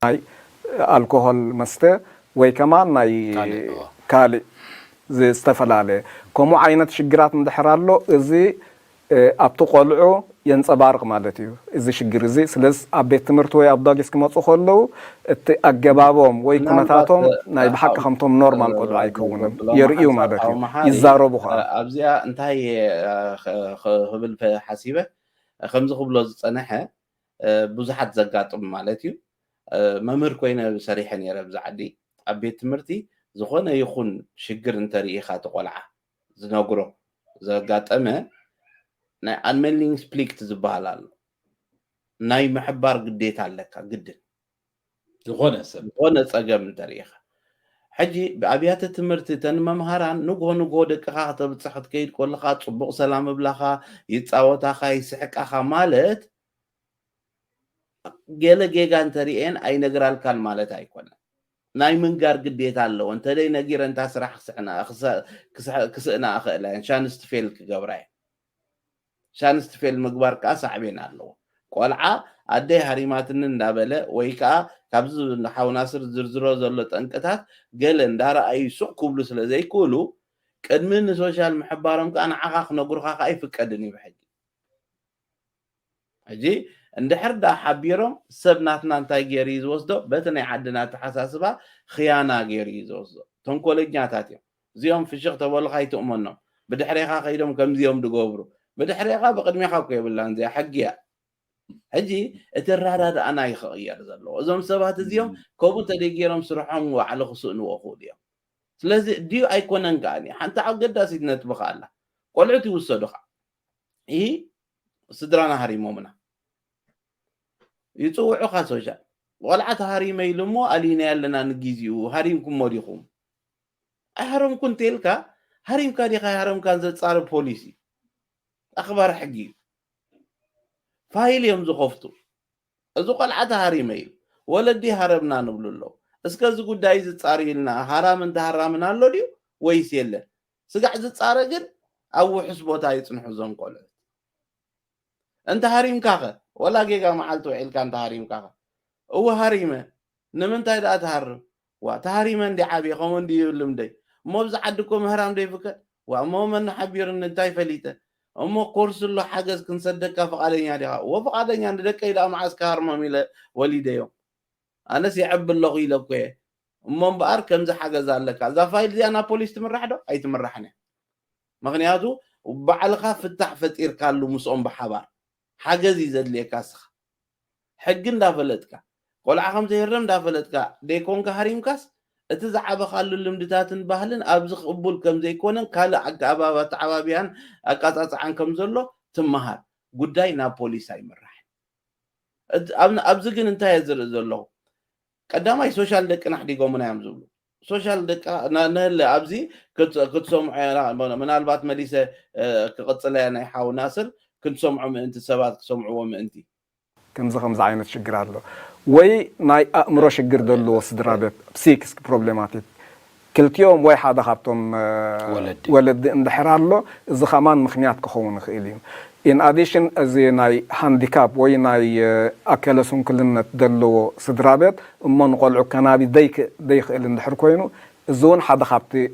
Speaker 3: ናይ ኣልኮሆል መስተ ወይ ከማን ናይ ካልእ ዝተፈላለየ ከምኡ ዓይነት ሽግራት እንድሕር ኣሎ እዚ ኣብቲ ቆልዑ የንፀባርቕ ማለት እዩ እዚ ሽግር እዚ ስለዚ ኣብ ቤት ትምህርቲ ወይ ኣብ ዶጊስ ክመፁ ከለዉ እቲ ኣገባቦም ወይ ኩነታቶም ናይ ብሓቂ ከምቶም ኖርማል ቆልዑ ኣይከውንን የርእዩ ማለት እዩ ይዛረቡ ከዓ
Speaker 2: ኣብዚኣ እንታይ ክብል ሓሲበ ከምዚ ክብሎ ዝፀንሐ ብዙሓት ዘጋጥም ማለት እዩ መምህር ኮይነ ሰሪሐ ነይረ ብዛ ዓዲ ኣብ ቤት ትምህርቲ ዝኾነ ይኹን ሽግር እንተርእኻ ተቆልዓ ዝነግሮ ዘጋጠመ ናይ አንሜሊንግ ስፕሊክት ዝበሃል ኣሎ ናይ ምሕባር ግዴታ ኣለካ ግድን ዝኾነ ፀገም እንተርእኻ ሕጂ ብኣብያተ ትምህርቲ ተን መምሃራን ንጎ ደቅኻ ከተብፅሕ ክትከይድ ከለካ ፅቡቕ ሰላም እብላኻ ይፃወታኻ ይስሕቃኻ ማለት ገለ ጌጋ እንተርእየን ኣይነግራልካን ማለት ኣይኮነን ናይ ምንጋር ግዴታ ኣለዎ እንተደይ ነጊረ እንታ ስራሕ ክስእና እኽእለ ሻንስት ፌል ክገብራ እየ ሻንስት ፌል ምግባር ከዓ ሳዕቤን ኣለዎ ቆልዓ ኣደይ ሃሪማትን እንዳበለ ወይ ከዓ ካብዚ ሓውናስር ዝርዝሮ ዘሎ ጠንቅታት ገለ እንዳረኣዩ ሱቕ ክብሉ ስለ ዘይክእሉ ቅድሚ ንሶሻል ምሕባሮም ከዓ ንዓኻ ክነግሩኻ ከዓ ይፍቀድን እዩ ብሕጂ ሕጂ እንድሕር ዳ ሓቢሮም ሰብ ናትና እንታይ ገይሩ እዩ ዝወስዶ በቲ ናይ ዓድና ተሓሳስባ ክያና ገይሩ እዩ ዝወስዶ ተንኮለኛታት እዮም እዚኦም ፍሽኽ ተበሉካ ይትእመኖም ብድሕሪኻ ከይዶም ከምዚኦም ድገብሩ ብድሕሪኻ ብቅድሚኻ እኮ የብላን እዚኣ ሕጊ እያ ሕጂ እቲ ራዳድኣና ይክቕየር ዘለዎ እዞም ሰባት እዚኦም ከምኡ እንተደይ ገይሮም ስርሖም ባዕሉ ክስእንዎ ክእሉ እዮም ስለዚ ድዩ ኣይኮነን ከዓኒ ሓንቲ ኣገዳሲት ነጥብኻ ኣላ ቆልዑት ይውሰዱኻ ስድራና ሃሪሞምና ይፅውዑኻ ሶሻል ولعت هاري ميلمو ألينا لنا نجيزيو هاريمكم موريكم أهرمكم تلك هاريم كان يخي هارم كان زت صار بوليسي أخبار حقي فايل يوم زخفتو أزوق العاد هاري ميل ولدي هرمنا نقول له اسكز قداي زت صار لنا هرام انت هرامنا له ديو ويس يلا سقع زت صار جن أو حسبوتا يصنحو زون قول انت هاريم كاغا ولا جيجا معلتو عيل كان هاريم كاغا هو هاريمه نمنتاي دا تهرم وتهريمن دي عابي خمون دي لمدي موبز عدكم هرام دي فك ومو من حبير نتاي فليته امو قرص له حجز كنصدق فقادنيا دي وفقادنيا ندك الى معسكر ماميله وليديو انا سيعب الله يلكو امو بار كمز حجز لك ذا فايل دي انا بوليس تمرحدو اي تمرحني مغنياتو وبعلخا فتح فتير كالو مسؤم بحبار حجز يزدليك اسخ حق اندافلتك قلع خمسة يرم دافلتك ديكون كهريمكاس اتزعب خالو اللمدتاتن بهلن ابزخ قبول كم زي كونن كالا عقابات عبابيان اقاطاص عن كم زلو تمهار قداي نا بوليس اي مرح ابزغن انت يزر زلو قداماي سوشيال دك نحدي قومنا يمزلو سوشيال دك نهل ابزي كنت سمع من البات مليسه كقصلا انا يحاول ناصر كنت سمعوا من انت سبات سمعوا من انت
Speaker 3: كمز عينت شجر له وي ناي أمره شجر دلو صدرابت بسيكس بروبلماتيك كلت يوم واي حدا خابتم ولد اندحرار له إذا كمان مخنيات كخون خيلين in addition زي ناي هانديكاب وي ناي أكلسون كلنا دلو صدرابت أما نقول كنابي ديك اللي اندحر كوينو زون حدا خابتي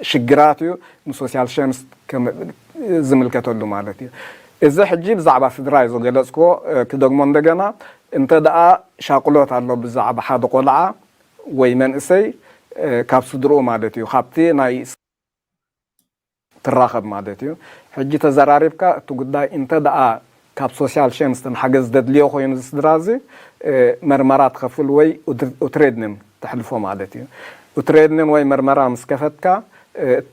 Speaker 3: شجراتيو نسوسيال شمس كم زمل كتولو مالتي إذا حجيب زعبة فدراي زو جلسكو كدغمون دغنا انت دا شاقلوت الله بزعبة حد قلعة ويمن اسي كاب صدرو مالتيو خابتي ناي تراخب مالتيو حجي تزراربكا تقدا انت دا كاب سوشيال شينستن حجز ددليو خوين زدرازي مرمرات خفل وي وتريدنن تحلفو مالتيو وتريدنن وي مرمرا مسكفتكا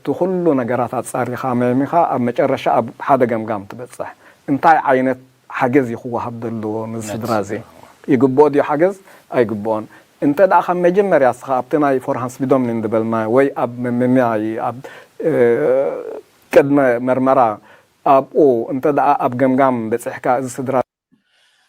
Speaker 3: تخلو نجارات صار خاميمخا اب مጨረሻ اب حدا جمجام تبصح انتاي عينت حجز يخو هبدلو نزدرازي يقبودي حجز اي قبون انت دا خم مجمر يسخابتنا فورهانس بدوم ندبل ما وي اب ممياي اب قدم مرمرا اب او انت دا اب جمجام بصحكا زدرا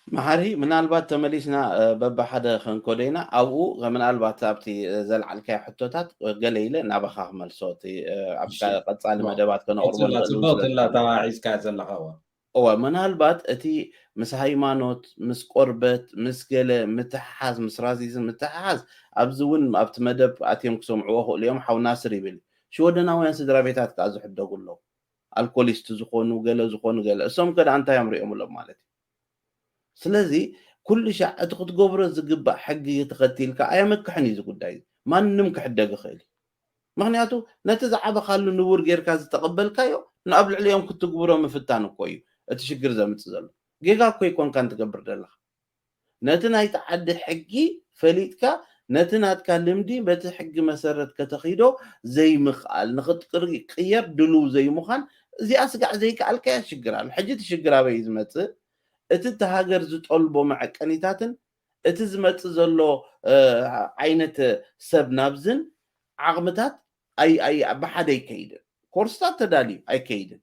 Speaker 2: محاري من البات تمليسنا بب حدا خنكودينا او من البات ابتي زلعلكاي حتوتات قليله نابخا مال صوتي ابقى قصال مدبات كنا
Speaker 1: قربنا صوت لا تاعيس كازلخوا
Speaker 2: او من البات اتي مس هايمانوت مس قربت مس قله متحاز مس رازيزم متحاز ابزون ابت مدب اتيم كسمعوه اليوم حو ناصر يبل شو ودنا وين سدرا بيتات كازو حدو قلو الكوليست زخونو قله زخونو قله اسم كده انت يمريهم لو مالتي سلازي كل شيء اتخذ قبره زقبا حقي يتقتلك ايامك حني زي قداي ما نمك حدق خيلي مغنياتو نتزعب خالو نور غير كاز تقبلكايو نقبل عليهم كنت قبره مفتان كوي اتشكر زي متزل جيجا كوي كون كان تقبر دلخ نتنا يتعدى حقي فليتكا نتنا تكلمدي بتحق مسرت كتخيدو زي مخال نخط قير دلو زي مخان زي اسقع زي كالكا شجرا حجه تشجرا بيزمت اتت هاجر زطلبو معقنيتاتن اتزمت زلو عينت سب نابزن عقمتات اي بحد يكيد كورسات تدالي اي كيد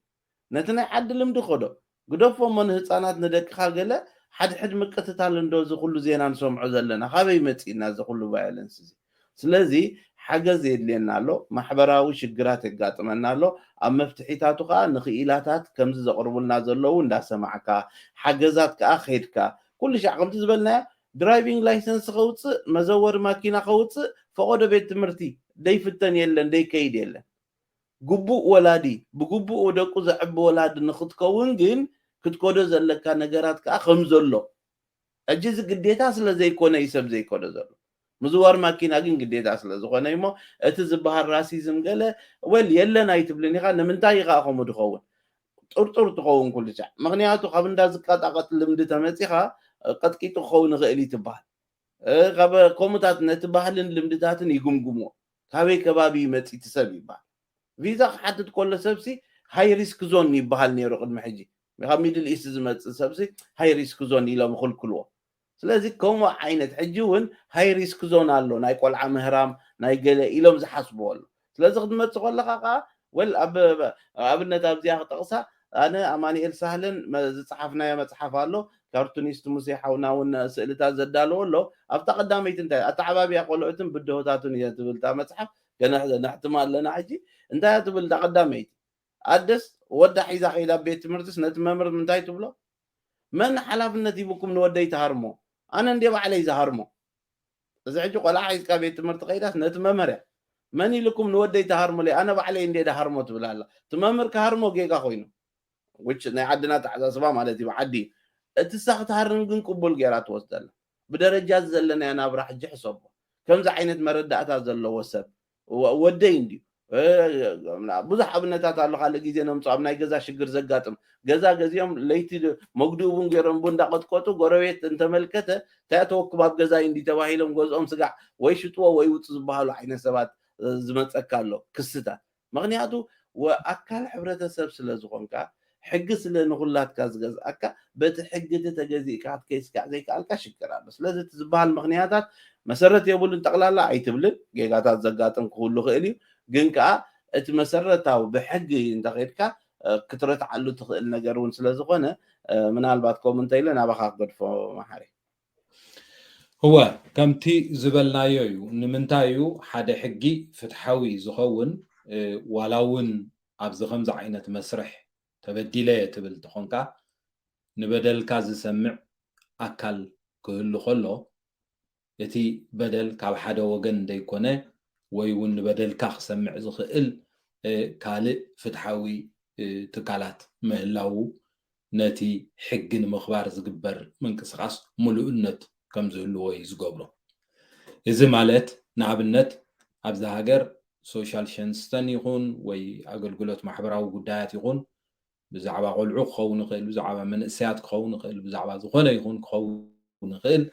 Speaker 2: نتنا حد لمد خدو قدفو من هصانات ندك خاغله حد مقتتال اندو ز كله زينا نسمعو زلنا خابي مصينا ز كله بايلنس سلازي حاجه زيدلنا له محبراوي شجرات يغاطمنا له اب مفتحيتاتو كا نخيلاتات كمز زقربلنا زلو اندا سمعكا حجزات كا خيدكا كل شيء قمت زبلنا درايفنج لايسنس خوص مزور ماكينه خوص فقود بيت تمرتي ديفتن يلن دي كيد يلن قبو ولادي بقبو ودقو زعب ولاد نخطكون جن كتكودو زلكا نجرات كا خمزلو اجز قديتا سلا زي كونه يسب زي كودو زلو مزوار ماكينه جن قديتا سلا زخونه يمو اتزبها راسيزم قال ول يلن ايتبلني خا نمنتاي خا خمو دخون طرطر تخون كل شيء مغنياتو قبندا زقاطقت لمد تمصيخا قدقيتو خون غئلي تبال غبا كوموتات نتبالن لمدتاتن يغمغمو كابي كبابي مصي تسب يبال فيزا حتى تقول سبسي هاي ريسك زون يبال نيرو قد محجي ميدل ايست زمص سبسي هاي ريسك زون يلا مخل كلو ስለዚህ ከምኡ ዓይነት ሕጂ እውን ሃይ ሪስክ ዞን ኣሎ ናይ ቆልዓ ምህራም ናይ ገለ ኢሎም ዝሓስብዎ ኣሎ ስለዚ ክትመፅእ ከለካ ከዓ ወል ኣብነት ኣብዚኣ ክጠቕሳ ኣነ ኣማኒኤል ሳህልን ዝፀሓፍናዮ መፅሓፍ ኣሎ ካርቱኒስት ሙሴ ሓውና እውን ስእልታት ዘዳልዎ ኣሎ ኣብታ ቀዳመይቲ እንታይ ኣተዓባቢያ ቆልዑትን ብድሆታትን እየ ትብል እታ መፅሓፍ ገና ነሕትማ ኣለና ሕጂ እንታይ እያ ትብል እታ ቀዳመይቲ ኣደስ ወዳ ሒዛ ከይዳ ቤት ትምህርትስ ነቲ መምህር ምንታይ ትብሎ መን ሓላፍነት ይብኩም ንወደይ ተሃርሞ ኣነ እንዴ ባዕለይ ዝሃርሞ እዚ ሕጂ ቆልዓ ሒዝካ ቤት ትምህርቲ ከይዳስ ነቲ መምህር እያ መን ኢልኩም ንወደይ ተሃርሞ ለይ ኣነ ባዕለይ እንዴ ዳሃርሞ ትብል ኣላ እቲ መምህር ክሃርሞ ጌጋ ኮይኑ which ናይ ዓድና ተዓዛዝባ ማለት እዩ ዓዲ እቲ ሳኽትሃርም ግን ቅቡል ጌራ ትወስድ ኣላ ብደረጃ ዘለናዮ ናብራ ሕጂ ሕሰቦ ከምዚ ዓይነት መረዳእታ ዘለዎ ሰብ ወደይ እንድዩ ብዙሕ ኣብነታት ኣሎ ካልእ ግዜ ነምፁ ኣብ ናይ ገዛ ሽግር ዘጋጥም ገዛ ገዚኦም ለይቲ መጉድኡ እውን ገይሮም እንዳቀጥቆጡ ጎረቤት እንተመልከተ እንታይ ተወክብ ኣብ ገዛ እንዲ ተባሂሎም ገዝኦም ስጋዕ ወይ ሽጥዎ ወይ ውፅ ዝበሃሉ ዓይነት ሰባት ዝመፀካ ኣሎ ክስታት ምክንያቱ ኣካል ሕብረተሰብ ስለ ዝኾንካ ሕጊ ስለ ንኹላትካ ዝገዝኣካ በቲ ሕጊ ተገዚእካ ክትከይስካዕ ዘይከኣልካ ሽግር ኣሎ ስለዚ እቲ ዝበሃል ምክንያታት መሰረት የብሉን ጠቕላላ ኣይትብልን ጌጋታት ዘጋጥም ክህሉ ክእል እዩ ግን ከዓ እቲ መሰረታዊ ብሕጊ እንተኸይድካ ክትረትዓሉ ትኽእል ነገር እውን ስለ ዝኾነ ምናልባት ከምኡ እንተኢለ ናባኻ ክገድፎ መሓሪ
Speaker 1: هو ከምቲ ዝበልናዮ እዩ ንምንታይ እዩ ሓደ ሕጊ ፍትሓዊ ዝኸውን ዋላ እውን ኣብዚ ከምዚ ዓይነት መስርሕ ተበዲለ ትብል ትኾንካ ንበደልካ ዝሰምዕ ኣካል ክህሉ ከሎ እቲ በደል ካብ ሓደ ወገን እንደይኮነ ወይ እውን ንበደልካ ክሰምዕ ዝኽእል ካልእ ፍትሓዊ ትካላት ምህላው ነቲ ሕጊ ንምኽባር ዝግበር ምንቅስቃስ ሙሉእነት ከም ዝህልዎ እዩ ዝገብሮ እዚ ማለት ንኣብነት ኣብዛ ሃገር ሶሻል ሸንስተን ይኹን ወይ ኣገልግሎት ማሕበራዊ ጉዳያት ይኹን ብዛዕባ ቆልዑ ክኸውን ይኽእል ብዛዕባ መንእሰያት ክኸውን ይኽእል ብዛዕባ ዝኾነ ይኹን ክኸውን ይኽእል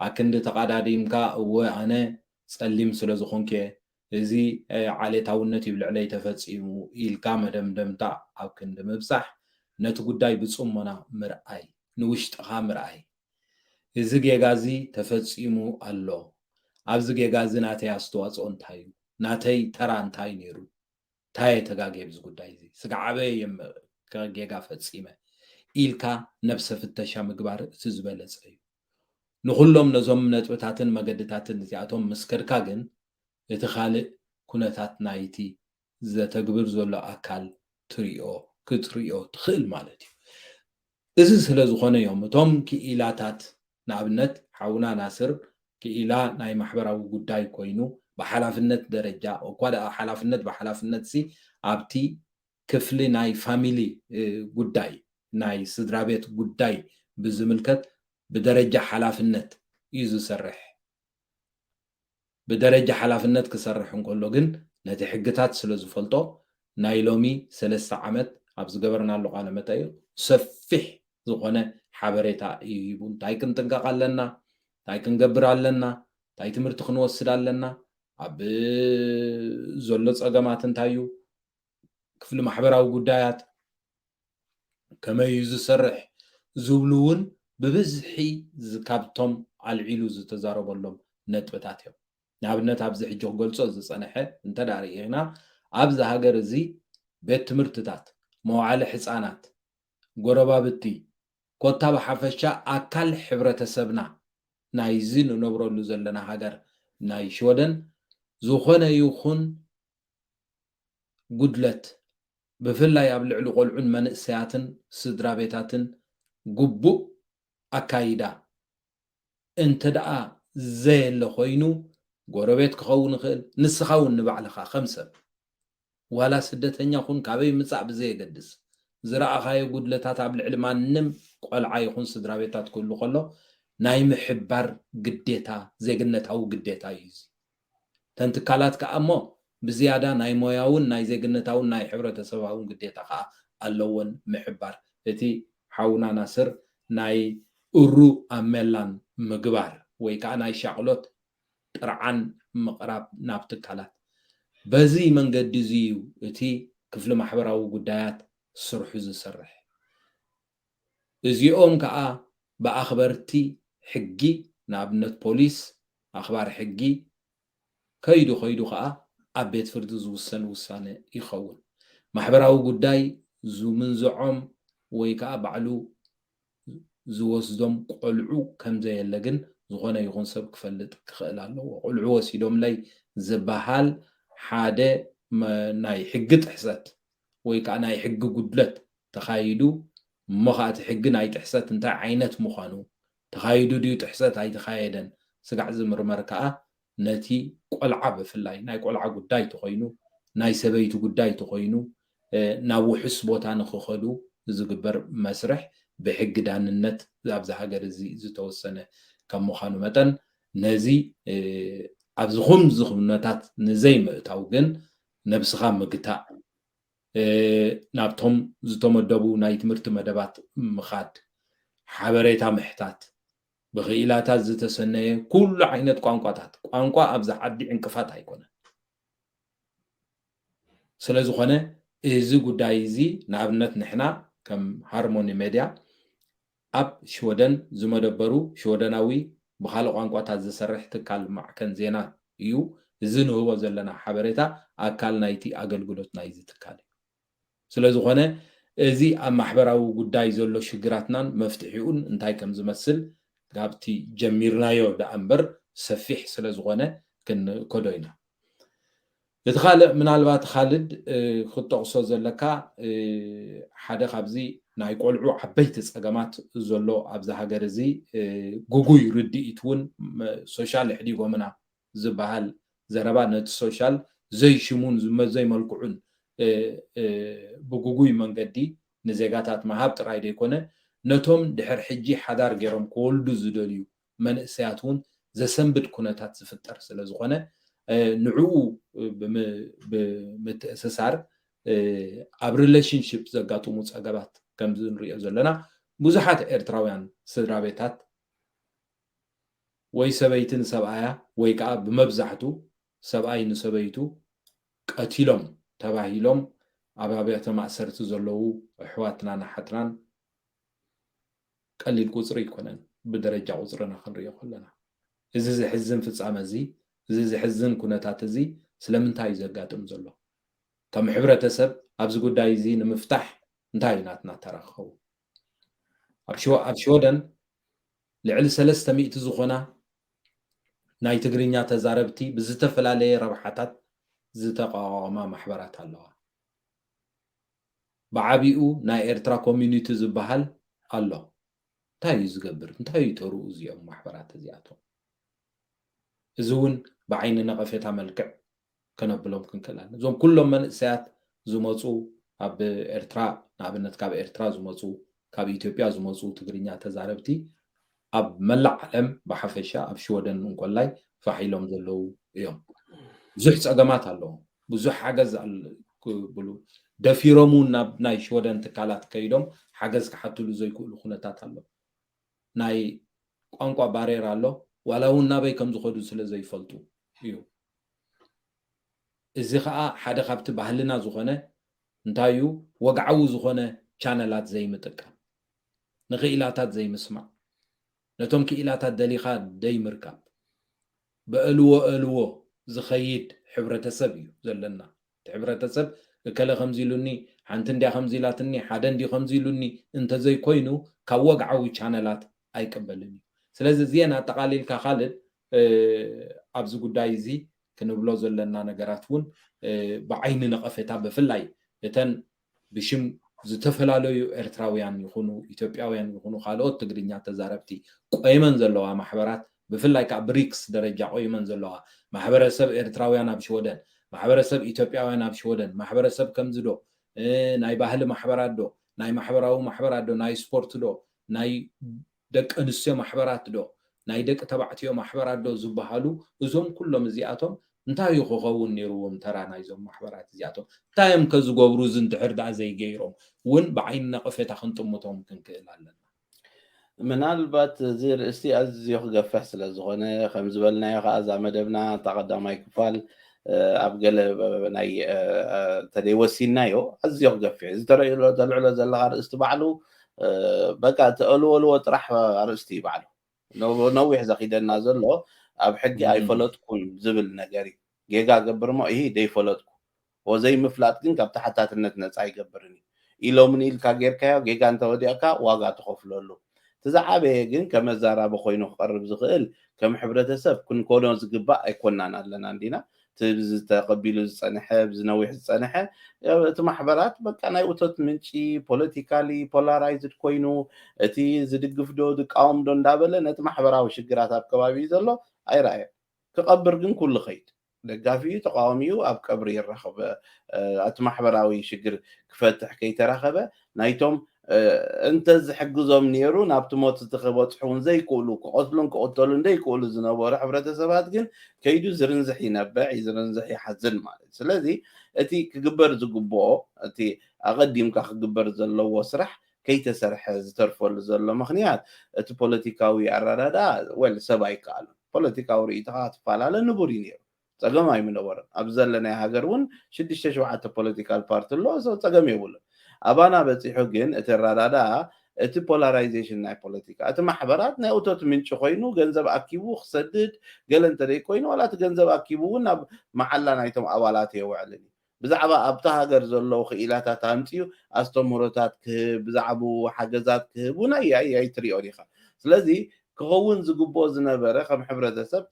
Speaker 1: ኣክንዲ ተቐዳዲምካ እወ ኣነ ፀሊም ስለ ዝኾንከ እዚ ዓሌታውነት ይብልዕለይ ተፈፂሙ ኢልካ መደምደምታ ኣብ ክንዲ ምብፃሕ ነቲ ጉዳይ ብፅሞና ምርኣይ ንውሽጥኻ ምርኣይ እዚ ጌጋ እዚ ተፈፂሙ ኣሎ ኣብዚ ጌጋ እዚ ናተይ ኣስተዋፅኦ እንታይ እዩ ናተይ ተራ እንታይ ነይሩ እንታይ ተጋጊብ እዚ ጉዳይ እዚ ስጋዓበየ ጌጋ ፈፂመ ኢልካ ነብሰ ፍተሻ ምግባር እቲ ዝበለፀ እዩ ንኩሎም ነዞም ነጥብታትን መገድታትን እዚኣቶም ምስከድካ ግን እቲ ካልእ ኩነታት ናይቲ ዘተግብር ዘሎ ኣካል ክትሪኦ ትኽእል ማለት እዩ እዚ ስለ ዝኾነ እዮም እቶም ክኢላታት ንኣብነት ሓውና ናስር ክኢላ ናይ ማሕበራዊ ጉዳይ ኮይኑ ብሓላፍነት ደረጃ እኳ ሓላፍነት ብሓላፍነት ሲ ኣብቲ ክፍሊ ናይ ፋሚሊ ጉዳይ ናይ ስድራ ቤት ጉዳይ ብዝምልከት ብደረጃ ሓላፍነት እዩ ዝሰርሕ بدرجة حلافنت كسرحون كله جن نتي حقتات سلزو فلتو نايلومي 3 عامات ابز جبرنا له على متى سفح زغونه حبريتا يبون تايكن تنقالنا تايكن جبرالنا تاي تمرت خنوسدالنا اب زلص اجماتن تايو كفل محبراو غدايات كما يزسرح زبلون ببزحي زكابتم العيلو زتزاربلهم نتبتاتهم نابنت ابز حجو قلصو زصنحه انت دارينا ابز هاجر زي بيت تمرتታት موعل حصانات غربابتي كوتا بحفشا اكل حبرتسبنا نايزين نبرلو زلنا هاجر ناي شودن زخونه يخون ጉድለት بفلاي ابلعلو قلعون منسياتن سدرا بيتاتن غبو اكايدا انت دأ زي اللي خوينو غوربيت كخون خيل نسخاون نبعلخا خمسه ولا سدتنيا خون كابي مصع بزي يقدس زراعخاي غدلتات ابلعل مانم قلعا يخون سدرا بيتات كله قلو ناي محبر قديتا زيغنتاو قديتا يزي تنتكالات كأمو بزيادة ناي موياون ناي زيغنتاون ناي حبرتسباون قديتا خا اللون محبر اتي حاونا ناصر ناي ارو املان مغبار ወይ ከዓ ናይ ሻቅሎት ጥርዓን ምቅራብ ናብ ትካላት በዚ መንገዲ እዩ እቲ ክፍሊ ማሕበራዊ ጉዳያት ስርሑ ዝሰርሕ እዚኦም ከዓ ብኣኽበርቲ حجي نابنت بوليس أخبار حجي كيدو خا أبيت فرد زوسن وسانة يخون محبراو قداي زو من زعم ويكا بعلو زوسدم قلعو كم زي اللجن زغنا يغون سب كفلت خلالو قلعو وسيدم لي زبحال حادة ناي حجت حسات ويكا ناي حج قدلت تخايدو مخات حج ناي تحسات انت عينت مخانو تخايدو ديو تحسات هاي تخايدن سقع زمر مركا نتي قلعة بفلاي ناي قلعة قداي تخينو ناي سبيتو قداي تخينو ناو حسبوتا نخخلو زقبر مسرح بحق داننت أبز حاجة زي توسنة كم مخانو متن نزي أبز خم نتات نزي متوجن نبس خام مقطع نابتهم زتوم الدبو نايت مرت مدبات مخاد حبريتا محتات بغيلاتات زتسنة كل عينت قانقاتات قانقا أبز عدي انكفات هيكونه سلازخونه إزي قدايزي نابنت نحنا كم هارموني ميديا أب شودن زمدبرو شودناوي بخالق ቋንቋታት ዝሰርሕ ትካል ማዕከን ዜና እዩ እዚ ንህቦ ዘለና ሓበሬታ ኣካል ናይቲ ኣገልግሎት ናይዚ ትካል እዩ ስለዝኾነ እዚ ኣብ ማሕበራዊ ጉዳይ ዘሎ ሽግራትናን መፍትሒኡን እንታይ ከም ዝመስል ካብቲ ጀሚርናዮ ዳ እምበር ሰፊሕ ስለዝኾነ ክንከዶ ኢና እቲ ካልእ ምናልባት ካልድ ክጠቕሶ ዘለካ ሓደ ካብዚ ናይ ቆልዑ ዓበይቲ ፀገማት ዘሎ ኣብዛ ሃገር እዚ ጉጉይ ርድኢት እውን ሶሻል ሕዲጎምና ዝበሃል ዘረባ ነቲ ሶሻል ዘይሽሙን ዘይመልክዑን ብጉጉይ መንገዲ ንዜጋታት መሃብ ጥራይ ደይኮነ ነቶም ድሕር ሕጂ ሓዳር ገይሮም ክወልዱ ዝደልዩ መንእሰያት እውን ዘሰንብድ ኩነታት ዝፍጠር ስለዝኾነ ንዕኡ ብምትእስሳር ኣብ ሪሌሽንሽፕ ዘጋጥሙ ፀገባት ከምዚ ንሪኦ ዘለና ብዙሓት ኤርትራውያን ስድራ ቤታት ወይ ሰበይቲ ንሰብኣያ ወይ ከዓ ብመብዛሕቱ ሰብኣይ ንሰበይቱ ቀቲሎም ተባሂሎም ኣብ ኣብያተ ማእሰርቲ ዘለዉ ኣሕዋትናን ኣሓትናን ቀሊል ቁፅሪ ይኮነን ብደረጃ ቁፅርና ክንሪኦ ከለና እዚ ዝሕዝን ፍፃመ እዚ እዚ ዝሕዝን ኩነታት እዚ ስለምንታይ እዩ ዘጋጥም ዘሎ ከም ሕብረተሰብ ኣብዚ ጉዳይ እዚ ንምፍታሕ እንታይ ናትና ተረኸቡ ኣብ ሽወደን ልዕሊ 300 ዝኾና ናይ ትግርኛ ተዛረብቲ ብዝተፈላለየ ረብሓታት ዝተቋቋማ ማሕበራት ኣለዋ ብዓቢኡ ናይ ኤርትራ ኮሚኒቲ ዝበሃል ኣሎ እንታይ እዩ ዝገብር እንታይ እዩ ተርኡ እዚኦም ማሕበራት እዚኣቶም እዚ እውን ብዓይኒ ነቐፌታ መልክዕ ከነብሎም ክንክእል እዞም ኩሎም መንእሰያት ዝመፁ ኣብ ኤርትራ ንኣብነት ካብ ኤርትራ ዝመፁ ካብ ኢትዮጵያ ዝመፁ ትግርኛ ተዛረብቲ ኣብ መላእ ዓለም ብሓፈሻ ኣብ ሽወደን እንኮላይ ፋሒሎም ዘለዉ እዮም ብዙሕ ፀገማት ኣለዎ ብዙሕ ሓገዝ ክብሉ ደፊሮም ናብ ናይ ሽወደን ትካላት ከይዶም ሓገዝ ክሓትሉ ዘይክእሉ ኩነታት ኣሎ ናይ ቋንቋ ባሬር ኣሎ ዋላ እውን ናበይ ከም ዝኸዱ ስለ ዘይፈልጡ እዩ እዚ ከዓ ሓደ ካብቲ ባህልና ዝኾነ እንታይ እዩ ወግዓዊ ዝኾነ ቻነላት ዘይምጥቃም ንኽኢላታት ዘይምስማዕ ነቶም ክኢላታት ደሊኻ ደይምርካብ በእልዎ ዝኸይድ ሕብረተሰብ እዩ ዘለና እቲ ሕብረተሰብ እከለ ከምዚ ኢሉኒ ሓንቲ እንድያ ከምዚ ኢላትኒ ሓደ እንዲ ከምዚ ኢሉኒ እንተዘይኮይኑ ካብ ወግዓዊ ቻነላት ኣይቅበልን እዩ ስለዚ እዚአን ኣጠቃሊልካ ካልእ ኣብዚ ጉዳይ እዚ ክንብሎ ዘለና ነገራት እውን ብዓይኒ ነቐፌታ ብፍላይ እተን ብሽም ዝተፈላለዩ ኤርትራውያን ይኹኑ ኢትዮጵያውያን ይኹኑ ካልኦት ትግርኛ ተዛረብቲ ቆይመን ዘለዋ ማሕበራት ብፍላይ ከዓ ብሪክስ ደረጃ ቆይመን ዘለዋ ማሕበረሰብ ኤርትራውያን ኣብ ሽወደን ማሕበረሰብ ኢትዮጵያውያን ኣብ ሽወደን ማሕበረሰብ ከምዚ ዶ ናይ ባህሊ ማሕበራት ዶ ናይ ማሕበራዊ ማሕበራት ዶ ናይ ስፖርት ዶ ናይ ደቂ ኣንስትዮ ማሕበራት ዶ ናይ ደቂ ተባዕትዮ ማሕበራት ዶ ዝበሃሉ እዞም ኩሎም እዚኣቶም እንታይ እዩ ክኸውን ነይሩዎም ተራ ናይዞም ማሕበራት እዚኣቶም እንታይ እዮም ከዝገብሩ ዝንድሕር ዳኣ ዘይገይሮም እውን ብዓይኒ ነቐፌታ ክንጥምቶም ክንክእል ኣለና
Speaker 2: ምናልባት እዚ ርእስቲ ኣዝዩ ክገፍሕ ስለ ዝኾነ ከም ዝበልናዮ ከዓ እዛ መደብና ተቐዳማይ ክፋል ኣብ ገለ ናይ ተደይወሲናዮ ኣዝዩ ክገፍሕ እዚ ተረእዩሎ ዘልዕሎ ዘለካ ርእስቲ ባዕሉ በቃ ተእልወልዎ ጥራሕ ኣርእስቲ እዩ ባዕሉ نوح زخيدنا زلو أب حقي أي فلتكون زبل نجاري جيجا قبر ما إيه دي فلتكو وزي مفلات كن كابت حتى تنت أي قبرني إلو من إل كغير كيا جيجا أنت ودي أكا واقع تخوف لولو تزعبه جن كم زارا بخوينو قرب زغل كم حبرة سب كن كونو زقبا يكوننا لنا عندنا تبز تقبيل صنحه بزنويح صنحه تمحبرات بقى ناي وتت منشي بوليتيكالي بولارايزد كوينو اتي زدقف دو دقاوم دو እንዳበለ ነቲ ማሕበራዊ ሽግራት ኣብ ከባቢ ዘሎ ኣይራየ ክቐብር ግን ኩሉ ኸይድ ደጋፊዩ ተቃዋሚዩ ኣብ ቀብሪ ይረኸበ እቲ ማሕበራዊ ሽግር ክፈትሕ ከይተረኸበ ናይቶም እንተ ዝሕግዞም ነይሩ ናብቲ ሞት ዝትኸበፅሑን ዘይክእሉ ክቆትሉን ክቆተሉን ዘይክእሉ ዝነበሩ ሕብረተሰባት ግን ከይዱ ዝርንዝሕ ይነብዕ ዝርንዝሕ ይሓዝን ማለት ስለዚ እቲ ክግበር ዝግብኦ እቲ ኣቐዲምካ ክግበር ዘለዎ ስራሕ ከይተሰርሐ ዝተርፈሉ ዘሎ ምኽንያት እቲ ፖለቲካዊ ኣረዳዳ ወል ሰብ ኣይከኣሉ ፖለቲካዊ ርእይትኻ ትፈላለ ንቡር እዩ ነይሩ ፀገም ኣይምነበረን ኣብ ዘለናይ ሃገር እውን 6-7 ፖለቲካል ፓርቲ ኣሎ ፀገም የብሉን أبانا بتيحجن الرادة ات polarization ناي politica ات محبرات ناي اوتوت من شخوينو جنزب اكيبو خسدد قال انت دي كوينو ولا تجنزب اكيبو ناب محلا نايتم اوالات يوعلني بزعبا ابتها غرزلو خيلاتات تامتيو استمرتات بزعبو حاجزات كبونا اي تريوريخا سلازي كون زغبو زنبره خم حبرتسب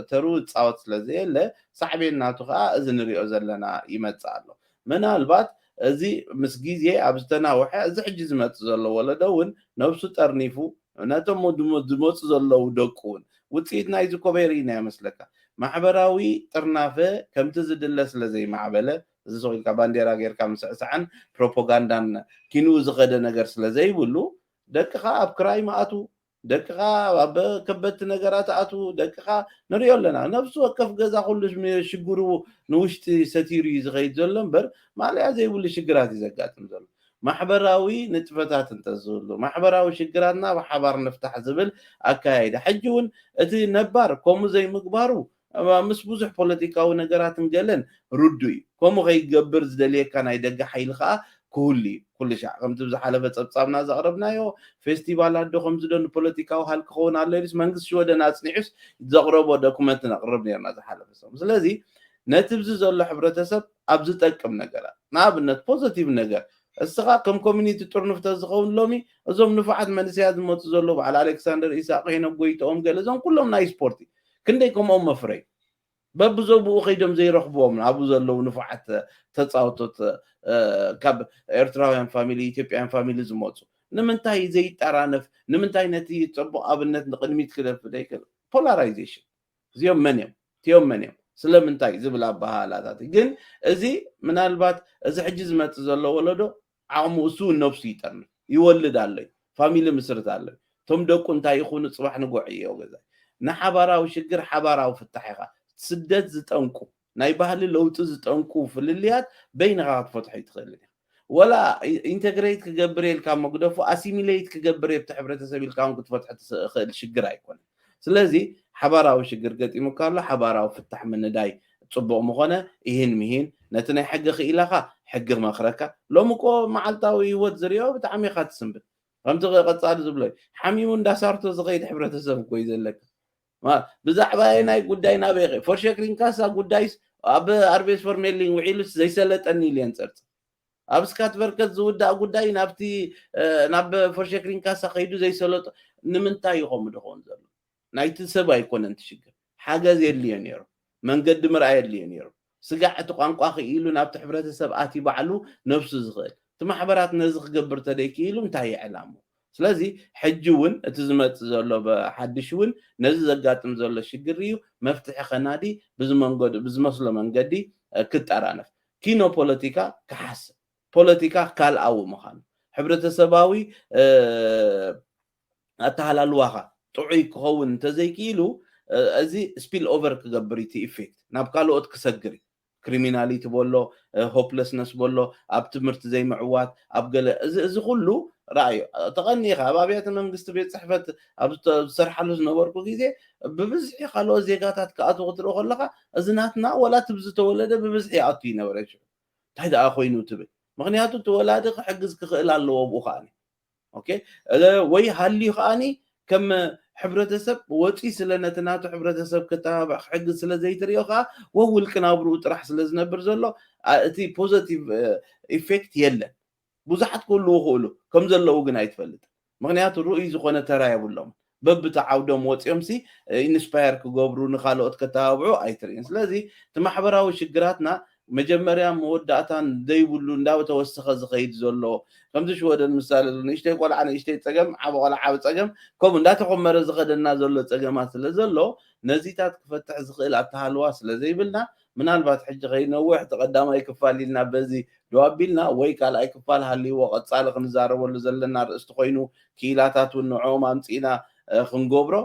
Speaker 2: ترو تصاوت سلازي له صاحبين ناتو خا اذن ريو زلنا يمصالو منالبات ازي مسجيزي ابستنا وحا ازي حجز ما تزلو ولا دون نفسو ترنيفو ناتو مدموت زلو دقون وتصيت نايزو كوبيرينا مسلكا محبراوي طرنافه كم تزدلس لزي معبله زي سوي كبانديرا غير كم سعن بروباغاندان كينو زغده نجر سلازي بلو دقخا اب كراي ماتو دقخا اب كبت نجرات اتو دقخا نريو لنا نفسو وقف غزا كلش شغرو نوشتي ستيري زغيد زلمبر ماليا زي ولي شغرات يزقاتم زلو محبراوي نتفتات انتزلو محبراوي شغراتنا وحبار نفتح زبل اكايد حجون اتي نبار كومو زي مقبارو مس بوزح بوليتيكاو نجرات مجلن ردوي كومو غيغبر زدليه كان يدق حيلخا كل شيء قمت بزحلفه صبصابنا زقربنايو فيستيفال هادو خمس دون بوليتيكاو هالك خون عليس منغس شو دنا صنيحس زقربو دوكمنت نقرب نيرنا زحلفه سلازي نتبز زلو حبرتسب ابز طقم نغرات نابنت بوزيتيف نغر السقا كم كوميونيتي تورنفت زخون لومي ازوم نفعت منسياد موت زلو على الكسندر اساق هنا غويتهم غلزون كلهم ناي سبورتي كنديكم مفري ببزوبو خيدم زي رخبوم ابو زلو نفعت تصاوتت كاب ايرتراويان فاميلي ايثيوبيان فاميلي زموتو نمنتاي زي طرانف نمنتاي نتي صبو ابنت نقدميت كلف ديكل بولاريزيشن زيوم منيم تيوم منيم سلمنتاي زبلا بحالات ግን እዚ ምናልባት እዚ ሕጅዝ መጽ ዘሎ ወለዶ ዓቅሙ እሱ ነፍሱ ይጠርም ይወልድ አለይ ፋሚሊ ምስርት አለይ ቶም ደቁ እንታይ ይኹኑ ጽባሕ ንጎዕ እዩ ገዛ ንሓባራዊ ሽግር ሓባራዊ ፍታሕኻ ስደት ዝጠንቁ ናይ ባህሊ ለውጥ ዝጠንቁ ፍልልያት በይንኻ ክትፈትሑ ይትኽእል ወላ ኢንተግሬት ክገብር ኢልካ መግደፉ አሲሚሌት ክገብር የብቲ ሕብረተሰብ ኢልካ ክትፈትሕ ትኽእል ሽግር ኣይኮነ ስለዚ حباراو شجر قديمو كارلو حباراو فتح من داي تصبو مخونه يهن مهين نتني حق خيلاخا حق مخركا لو مكو معلتاوي يود زريو بتعمي خات سنبل فهمت قصاد زبلاي حميمون دا صارتو زغيد حبرتسب كويس لك ما بزعبا ناي غداينا بيغي فور شكرين كاسا غدايس اب اربيس فور ميلين وعيلس زي سلطني لينصرت ابسكات بركت زودا غداي نابتي ناب فور شكرين كاسا خيدو زي سلط نمنتا يقوم دخون زلو نايت سبا يكون انت شجر حاجه زي اللي ينيرو منقد مرعي اللي ينيرو سقعت قانقا خيلو نابت حبرته سبعاتي بعلو نفس زغل تمحبرات نزخ قبر تديكيلو انتهي علامه سلازي حجون اتزمت زلو بحدشون نز زقاتم زلو شجريو مفتح خنادي بزمنقد بزمسلو منقدي كتعرانف كينو بوليتيكا كحس بوليتيكا قال او مخان حبرته سباوي اتهلالواها طعي كون تزيكيلو ازي سبيل اوفر كغبريتي ايفكت نابقالوت كسغري كريميناليتي بولو هوبلسنس بولو ابتمرت زي معوات ابقل ازي كله راي تغني خبابيات منغست بيت صحفت اب سرحلو نبركو غيزي ببزحي خالو زيغاتات كاتو قدرو خلقا ازناتنا ولا تبز تولد ببزحي اتي نورج تايدا اخوينو تبي مغنياتو تولاد حجز كخيل الله ابو خاني اوكي وي حلي خاني كم ሕብረተሰብ ወጪ ስለነትናቱ ሕብረተሰብ ከተባብዕ ሕጊ ስለ ዘይትሪኦ ከዓ ወውል ቅናብሩ ጥራሕ ስለ ዝነብር ዘሎ እቲ ፖዚቲቭ ኢፌክት የለን ብዙሓት ክህልው ክእሉ ከም ዘለዉ ግን ኣይትፈልጥ ምክንያቱ ርኡይ ዝኾነ ተራ የብሎም በብተዓውዶም ወፂኦም ሲ ኢንስፓየር ክገብሩ ንካልኦት ከተባብዑ ኣይትርኢን ስለዚ እቲ ማሕበራዊ ሽግራትና መጀመርያ መወዳእታን ዘይብሉ እንዳተወሰኸ ዝኸይድ ዘሎ ከምዚ ሽወደን ምሳሌ ንእሽተይ ቆልዓ ንእሽተይ ፀገም ዓብ ቆልዓ ዓብ ፀገም ከምኡ እንዳተኾመረ ዝኸደና ዘሎ ፀገማት ስለ ዘሎ ነዚታት ክፈትሕ ዝኽእል ኣተሃልዋ ስለ ዘይብልና ምናልባት ሕጂ ከይነውሕ ተቀዳማይ ክፋል ኢልና በዚ ደዋቢልና ወይ ካልኣይ ክፋል ሃልይዎ ቀፃሊ ክንዛረበሉ ዘለና ርእስቲ ኮይኑ ክኢላታት እውን ንዕኦም ኣምፂና ክንገብሮ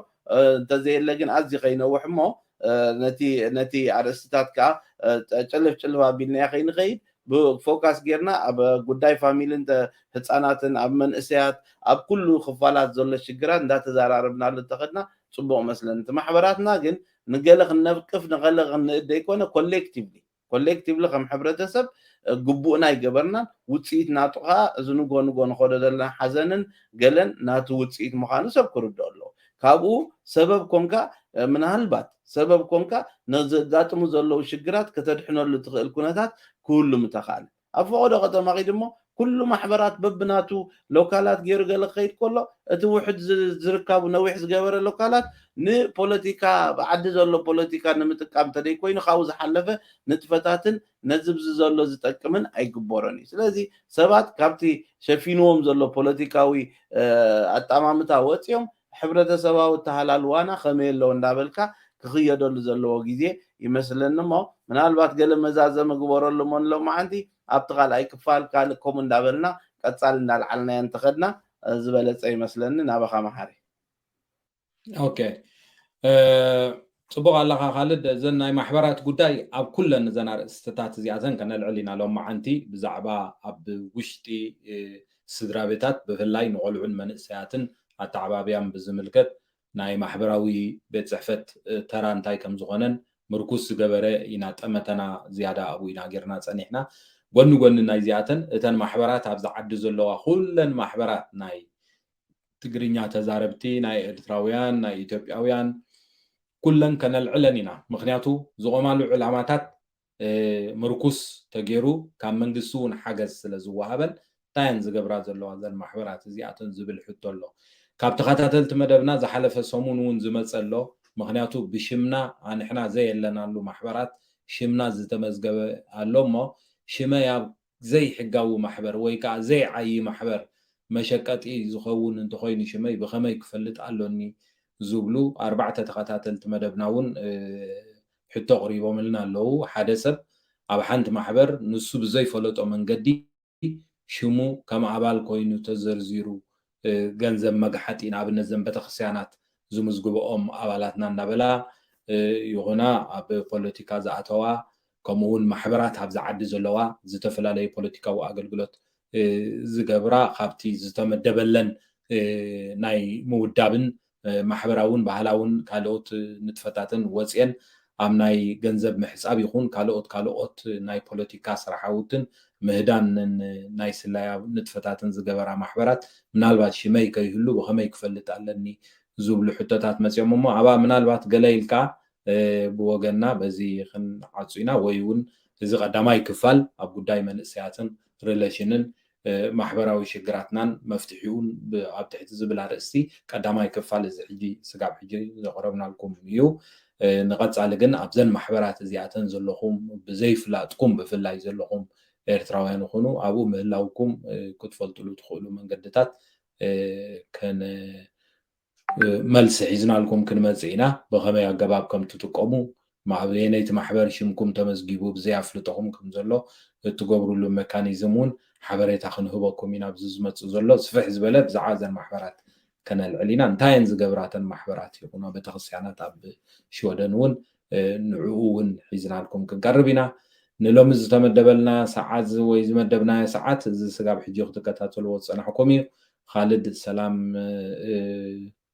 Speaker 2: እንተዘየለ ግን ኣዝዩ ከይነውሕ እሞ ነቲ ኣርእስትታት ከዓ ጭልፍ ጭልፍ ኣቢልና ከይንኸይድ ብፎካስ ጌርና ኣብ ጉዳይ ፋሚልን ህፃናትን ኣብ መንእሰያት ኣብ ኩሉ ክፋላት ዘሎ ሽግራት እንዳተዘራርብናሉ እንተኸድና ፅቡቅ መስለኒ እቲ ማሕበራትና ግን ንገለ ክነብቅፍ ንገለ ክንእደ ይኮነ ኮሌክቲቭሊ ከም ሕብረተሰብ ግቡእና ይገበርናን ውፅኢት ናቱ ከዓ እዚ ንጎ ንኮዶ ዘለና ሓዘንን ገለን ናቱ ውፅኢት ምዃኑ ሰብ ክርድኦ ኣለዎ ካብኡ ሰበብ ኮንካ ምናልባት ሰበብ ኮንካ ነዘጋጥሙ ዘለዉ ሽግራት ከተድሕነሉ ትኽእል ኩነታት ኩሉም ተኻእለ ኣብ ፈቆዶ ከተማ ኸይድ እሞ ኩሉ ማሕበራት በብናቱ ሎካላት ገይሩ ገለ ክኸይድ ከሎ እቲ ውሕድ ዝርከቡ ነዊሕ ዝገበረ ሎካላት ንፖለቲካ ብዓዲ ዘሎ ፖለቲካ ንምጥቃም ተደይ ኮይኑ ካብኡ ዝሓለፈ ንጥፈታትን ነዝብዚ ዘሎ ዝጠቅምን ኣይግበሮን እዩ ስለዚ ሰባት ካብቲ ሸፊንዎም ዘሎ ፖለቲካዊ ኣጣማምታ ወፂኦም ሕብረተሰባዊ ተሃላልዋና ከመይ ኣለዎ እንዳበልካ ክኽየደሉ ዘለዎ ግዜ ይመስለኒ እሞ ምናልባት ገለ መዛዘመ ግበረሉ ሞንሎ ማዓንቲ ኣብቲ ካልኣይ ክፋል ካልእ ከምኡ እንዳበልና ቀፃል እንዳልዓልናዮ እንተኸድና ዝበለፀ ይመስለኒ ናባኻ መሓሪ
Speaker 1: ኦኬ ፅቡቅ ኣለካ ካልድ እዘን ናይ ማሕበራት ጉዳይ ኣብ ኩለን እዘን ኣርእስትታት እዚኣተን ከነልዕል ኢና ሎም ማዓንቲ ብዛዕባ ኣብ ውሽጢ ስድራ ቤታት ብፍላይ ንቆልዑን መንእሰያትን ኣተዓባብያን ብዝምልከት ናይ ማሕበራዊ ቤት ፅሕፈት ተራ እንታይ ከም ዝኾነን ምርኩስ ዝገበረ ኢና ጠመተና ዝያዳ ኣብኡ ኢና ጌርና ፀኒሕና ጎኒ ጎኒ ናይ ዚኣተን እተን ማሕበራት ኣብዛ ዓዲ ዘለዋ ኩለን ማሕበራት ናይ ትግርኛ ተዛረብቲ ናይ ኤርትራውያን ናይ ኢትዮጵያውያን ኩለን ከነልዕለን ኢና ምክንያቱ ዝቆማሉ ዕላማታት ምርኩስ ተገይሩ ካብ መንግስቲ እውን ሓገዝ ስለ ዝወሃበን እንታየን ዝገብራ ዘለዋ ዘን ማሕበራት እዚኣተን ዝብል ሕቶ ኣሎ ካብ ተኸታተልቲ መደብና ዝሓለፈ ሰሙን እውን ዝመፀ ኣሎ ምክንያቱ ብሽምና ኣንሕና ዘየለናሉ ማሕበራት ሽምና ዝተመዝገበ ኣሎ እሞ ሽመይ ኣብ ዘይሕጋዊ ማሕበር ወይ ከዓ ዘይዓይ ማሕበር መሸቀጢ ዝኸውን እንተኮይኑ ሽመይ ብኸመይ ክፈልጥ ኣሎኒ ዝብሉ 4 ተኸታተልቲ መደብና እውን ሕቶ ቅሪቦምልና ኣለዉ ሓደ ሰብ ኣብ ሓንቲ ማሕበር ንሱ ብዘይፈለጦ መንገዲ ሽሙ ከም ኣባል ኮይኑ ተዘርዚሩ ገንዘብ መግሓጢ ንኣብነት ዘን ቤተክርስትያናት ዝምዝግብኦም ኣባላትና እናበላ ይኹና ኣብ ፖለቲካ ዝኣተዋ ከምኡውን ማሕበራት ኣብዛ ዓዲ ዘለዋ ዝተፈላለዩ ፖለቲካዊ ኣገልግሎት ዝገብራ ካብቲ ዝተመደበለን ናይ ምውዳብን ማሕበራውን ባህላውን ካልኦት ንጥፈታትን ወፅየን ኣብ ናይ ገንዘብ ምሕፃብ ይኹን ካልኦት ናይ ፖለቲካ ስራሓውትን ምህዳንን ናይ ስላያ ንጥፈታትን ዝገበራ ማሕበራት ምናልባት ሽመይ ከይህሉ ብኸመይ ክፈልጥ ኣለኒ ዝብሉ ሕቶታት መፅኦም እሞ ኣባ ምናልባት ገለ ኢልካ ብወገንና በዚ ክንዓፁ ኢና ወይ እውን እዚ ቀዳማይ ክፋል ኣብ ጉዳይ መንእሰያትን ሪሌሽንን ማሕበራዊ ሽግራትናን መፍትሒውን ኣብ ትሕቲ ዝብል ኣርእስቲ ቀዳማይ ክፋል እዚ ሕጂ ስጋብ ሕጂ ዘቕረብናልኩም እዩ ንቐፃሊ ግን ኣብዘን ማሕበራት እዚኣተን ዘለኹም ብዘይፍላጥኩም ብፍላይ ዘለኹም ኤርትራውያን ይኹኑ ኣብኡ ምህላውኩም ክትፈልጥሉ ትኽእሉ መንገድታት ከነ መልሲ ሒዝናልኩም ክንመፅእ ኢና ብኸመይ ኣገባብ ከም ትጥቀሙ ናይቲ ማሕበር ሽምኩም ተመዝጊቡ ብዘይኣፍልጦኹም ከም ዘሎ እትገብርሉ ሜካኒዝም እውን ሓበሬታ ክንህበኩም ኢና ብዚ ዝመፅእ ዘሎ ስፍሕ ዝበለ ብዛዕባ ዘን ማሕበራት ከነልዕል ኢና እንታየን ዝገብራተን ማሕበራት ይኹኑ ቤተክርስትያናት ኣብ ሽወደን እውን ንዕኡ እውን ሒዝናልኩም ክንቀርብ ኢና ንሎሚ ዝተመደበልና ሰዓት ወይ ዝመደብናዮ ሰዓት እዚ ስጋብ ሕጂ ክትከታተልዎ ዝፀናሕኩም እዩ ካልድ ሰላም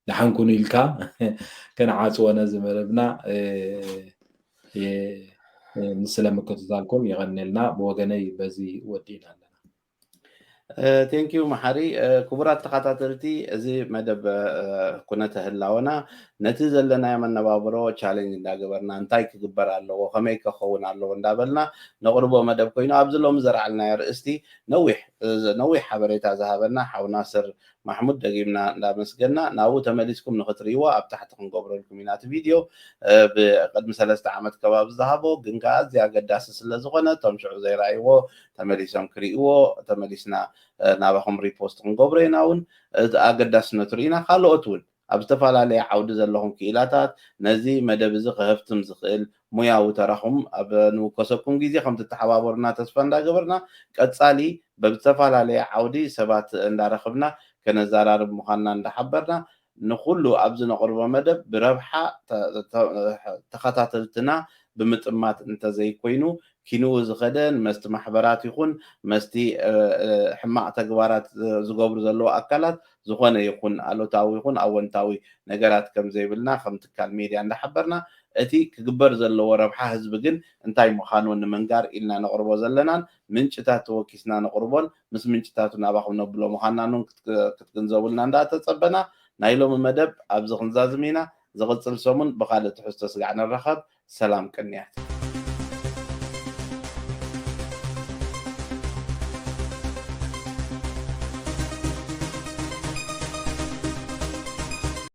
Speaker 1: ንሓንኩኑ ኢልካ ከነዓፅወነ ዝመደብና ምስለ ምክትታልኩም ይቀኒልና ብወገነይ በዚ ወዲና ኣለና
Speaker 2: ቴንኪዩ መሓሪ ክቡራት ተኸታተልቲ እዚ መደብ ኩነተ ህላወና ነቲ ዘለናዮ መነባብሮ ቻሌንጅ እንዳገበርና እንታይ ክግበር ኣለዎ ከመይ ክኸውን ኣለዎ እንዳበልና ነቕርቦ መደብ ኮይኑ ኣብዚ ሎሚ ዘረዓልናዮ ርእስቲ ነዊሕ ሓበሬታ ዝሃበና ሓውና ስር ማሕሙድ ደጊምና እንዳመስገና ናብኡ ተመሊስኩም ንኽትርእይዎ ኣብ ታሕቲ ክንገብረልኩም ኢና እቲ ቪድዮ ብቅድሚ 3 ዓመት ከባቢ ዝሃቦ ግን ከዓ ኣዝዩ ኣገዳሲ ስለ ዝኾነ እቶም ሽዑ ዘይረኣይዎ ተመሊሶም ክርእይዎ ተመሊስና ናባኹም ሪፖስት ክንገብሮ ኢና እውን ኣገዳስነቱ ርኢና ካልኦት እውን ኣብ ዝተፈላለየ ዓውዲ ዘለኹም ክኢላታት ነዚ መደብ እዚ ክህፍትም ዝኽእል ሙያዊ ተራኹም ኣብ ንውከሰኩም ግዜ ከም ትተሓባበሩና ተስፋ እንዳገበርና ቀጻሊ ብዝተፈላለየ ዓውዲ ሰባት እንዳረኽብና ከነዘራርብ ምዃንና እንዳሓበርና ንኩሉ ኣብዚ ነቕርቦ መደብ ብረብሓ ተኸታተልትና ብምጥማት እንተዘይኮይኑ ኪንኡ ዝኸደን መስቲ ማሕበራት ይኹን መስቲ ሕማቕ ተግባራት ዝገብሩ ዘለዉ ኣካላት ዝኾነ ይኹን ኣሎታዊ ይኹን ኣወንታዊ ነገራት ከም ዘይብልና ከም ትካል ሚድያ እንዳሓበርና እቲ ክግበር ዘለዎ ረብሓ ህዝቢ ግን እንታይ ምዃኑ ንምንጋር ኢልና ነቕርቦ ዘለናን ምንጭታት ተወኪስና ነቕርቦን ምስ ምንጭታቱ ናባኹም ነብሎ ምዃንና ክትግንዘቡልና እንዳተፀበና ናይ ሎሚ መደብ ኣብዚ ክንዛዝም ኢና ዝቕፅል ሰሙን ብካልእ ትሕዝቶ ስጋዕ ንራኸብ ሰላም ቅንያት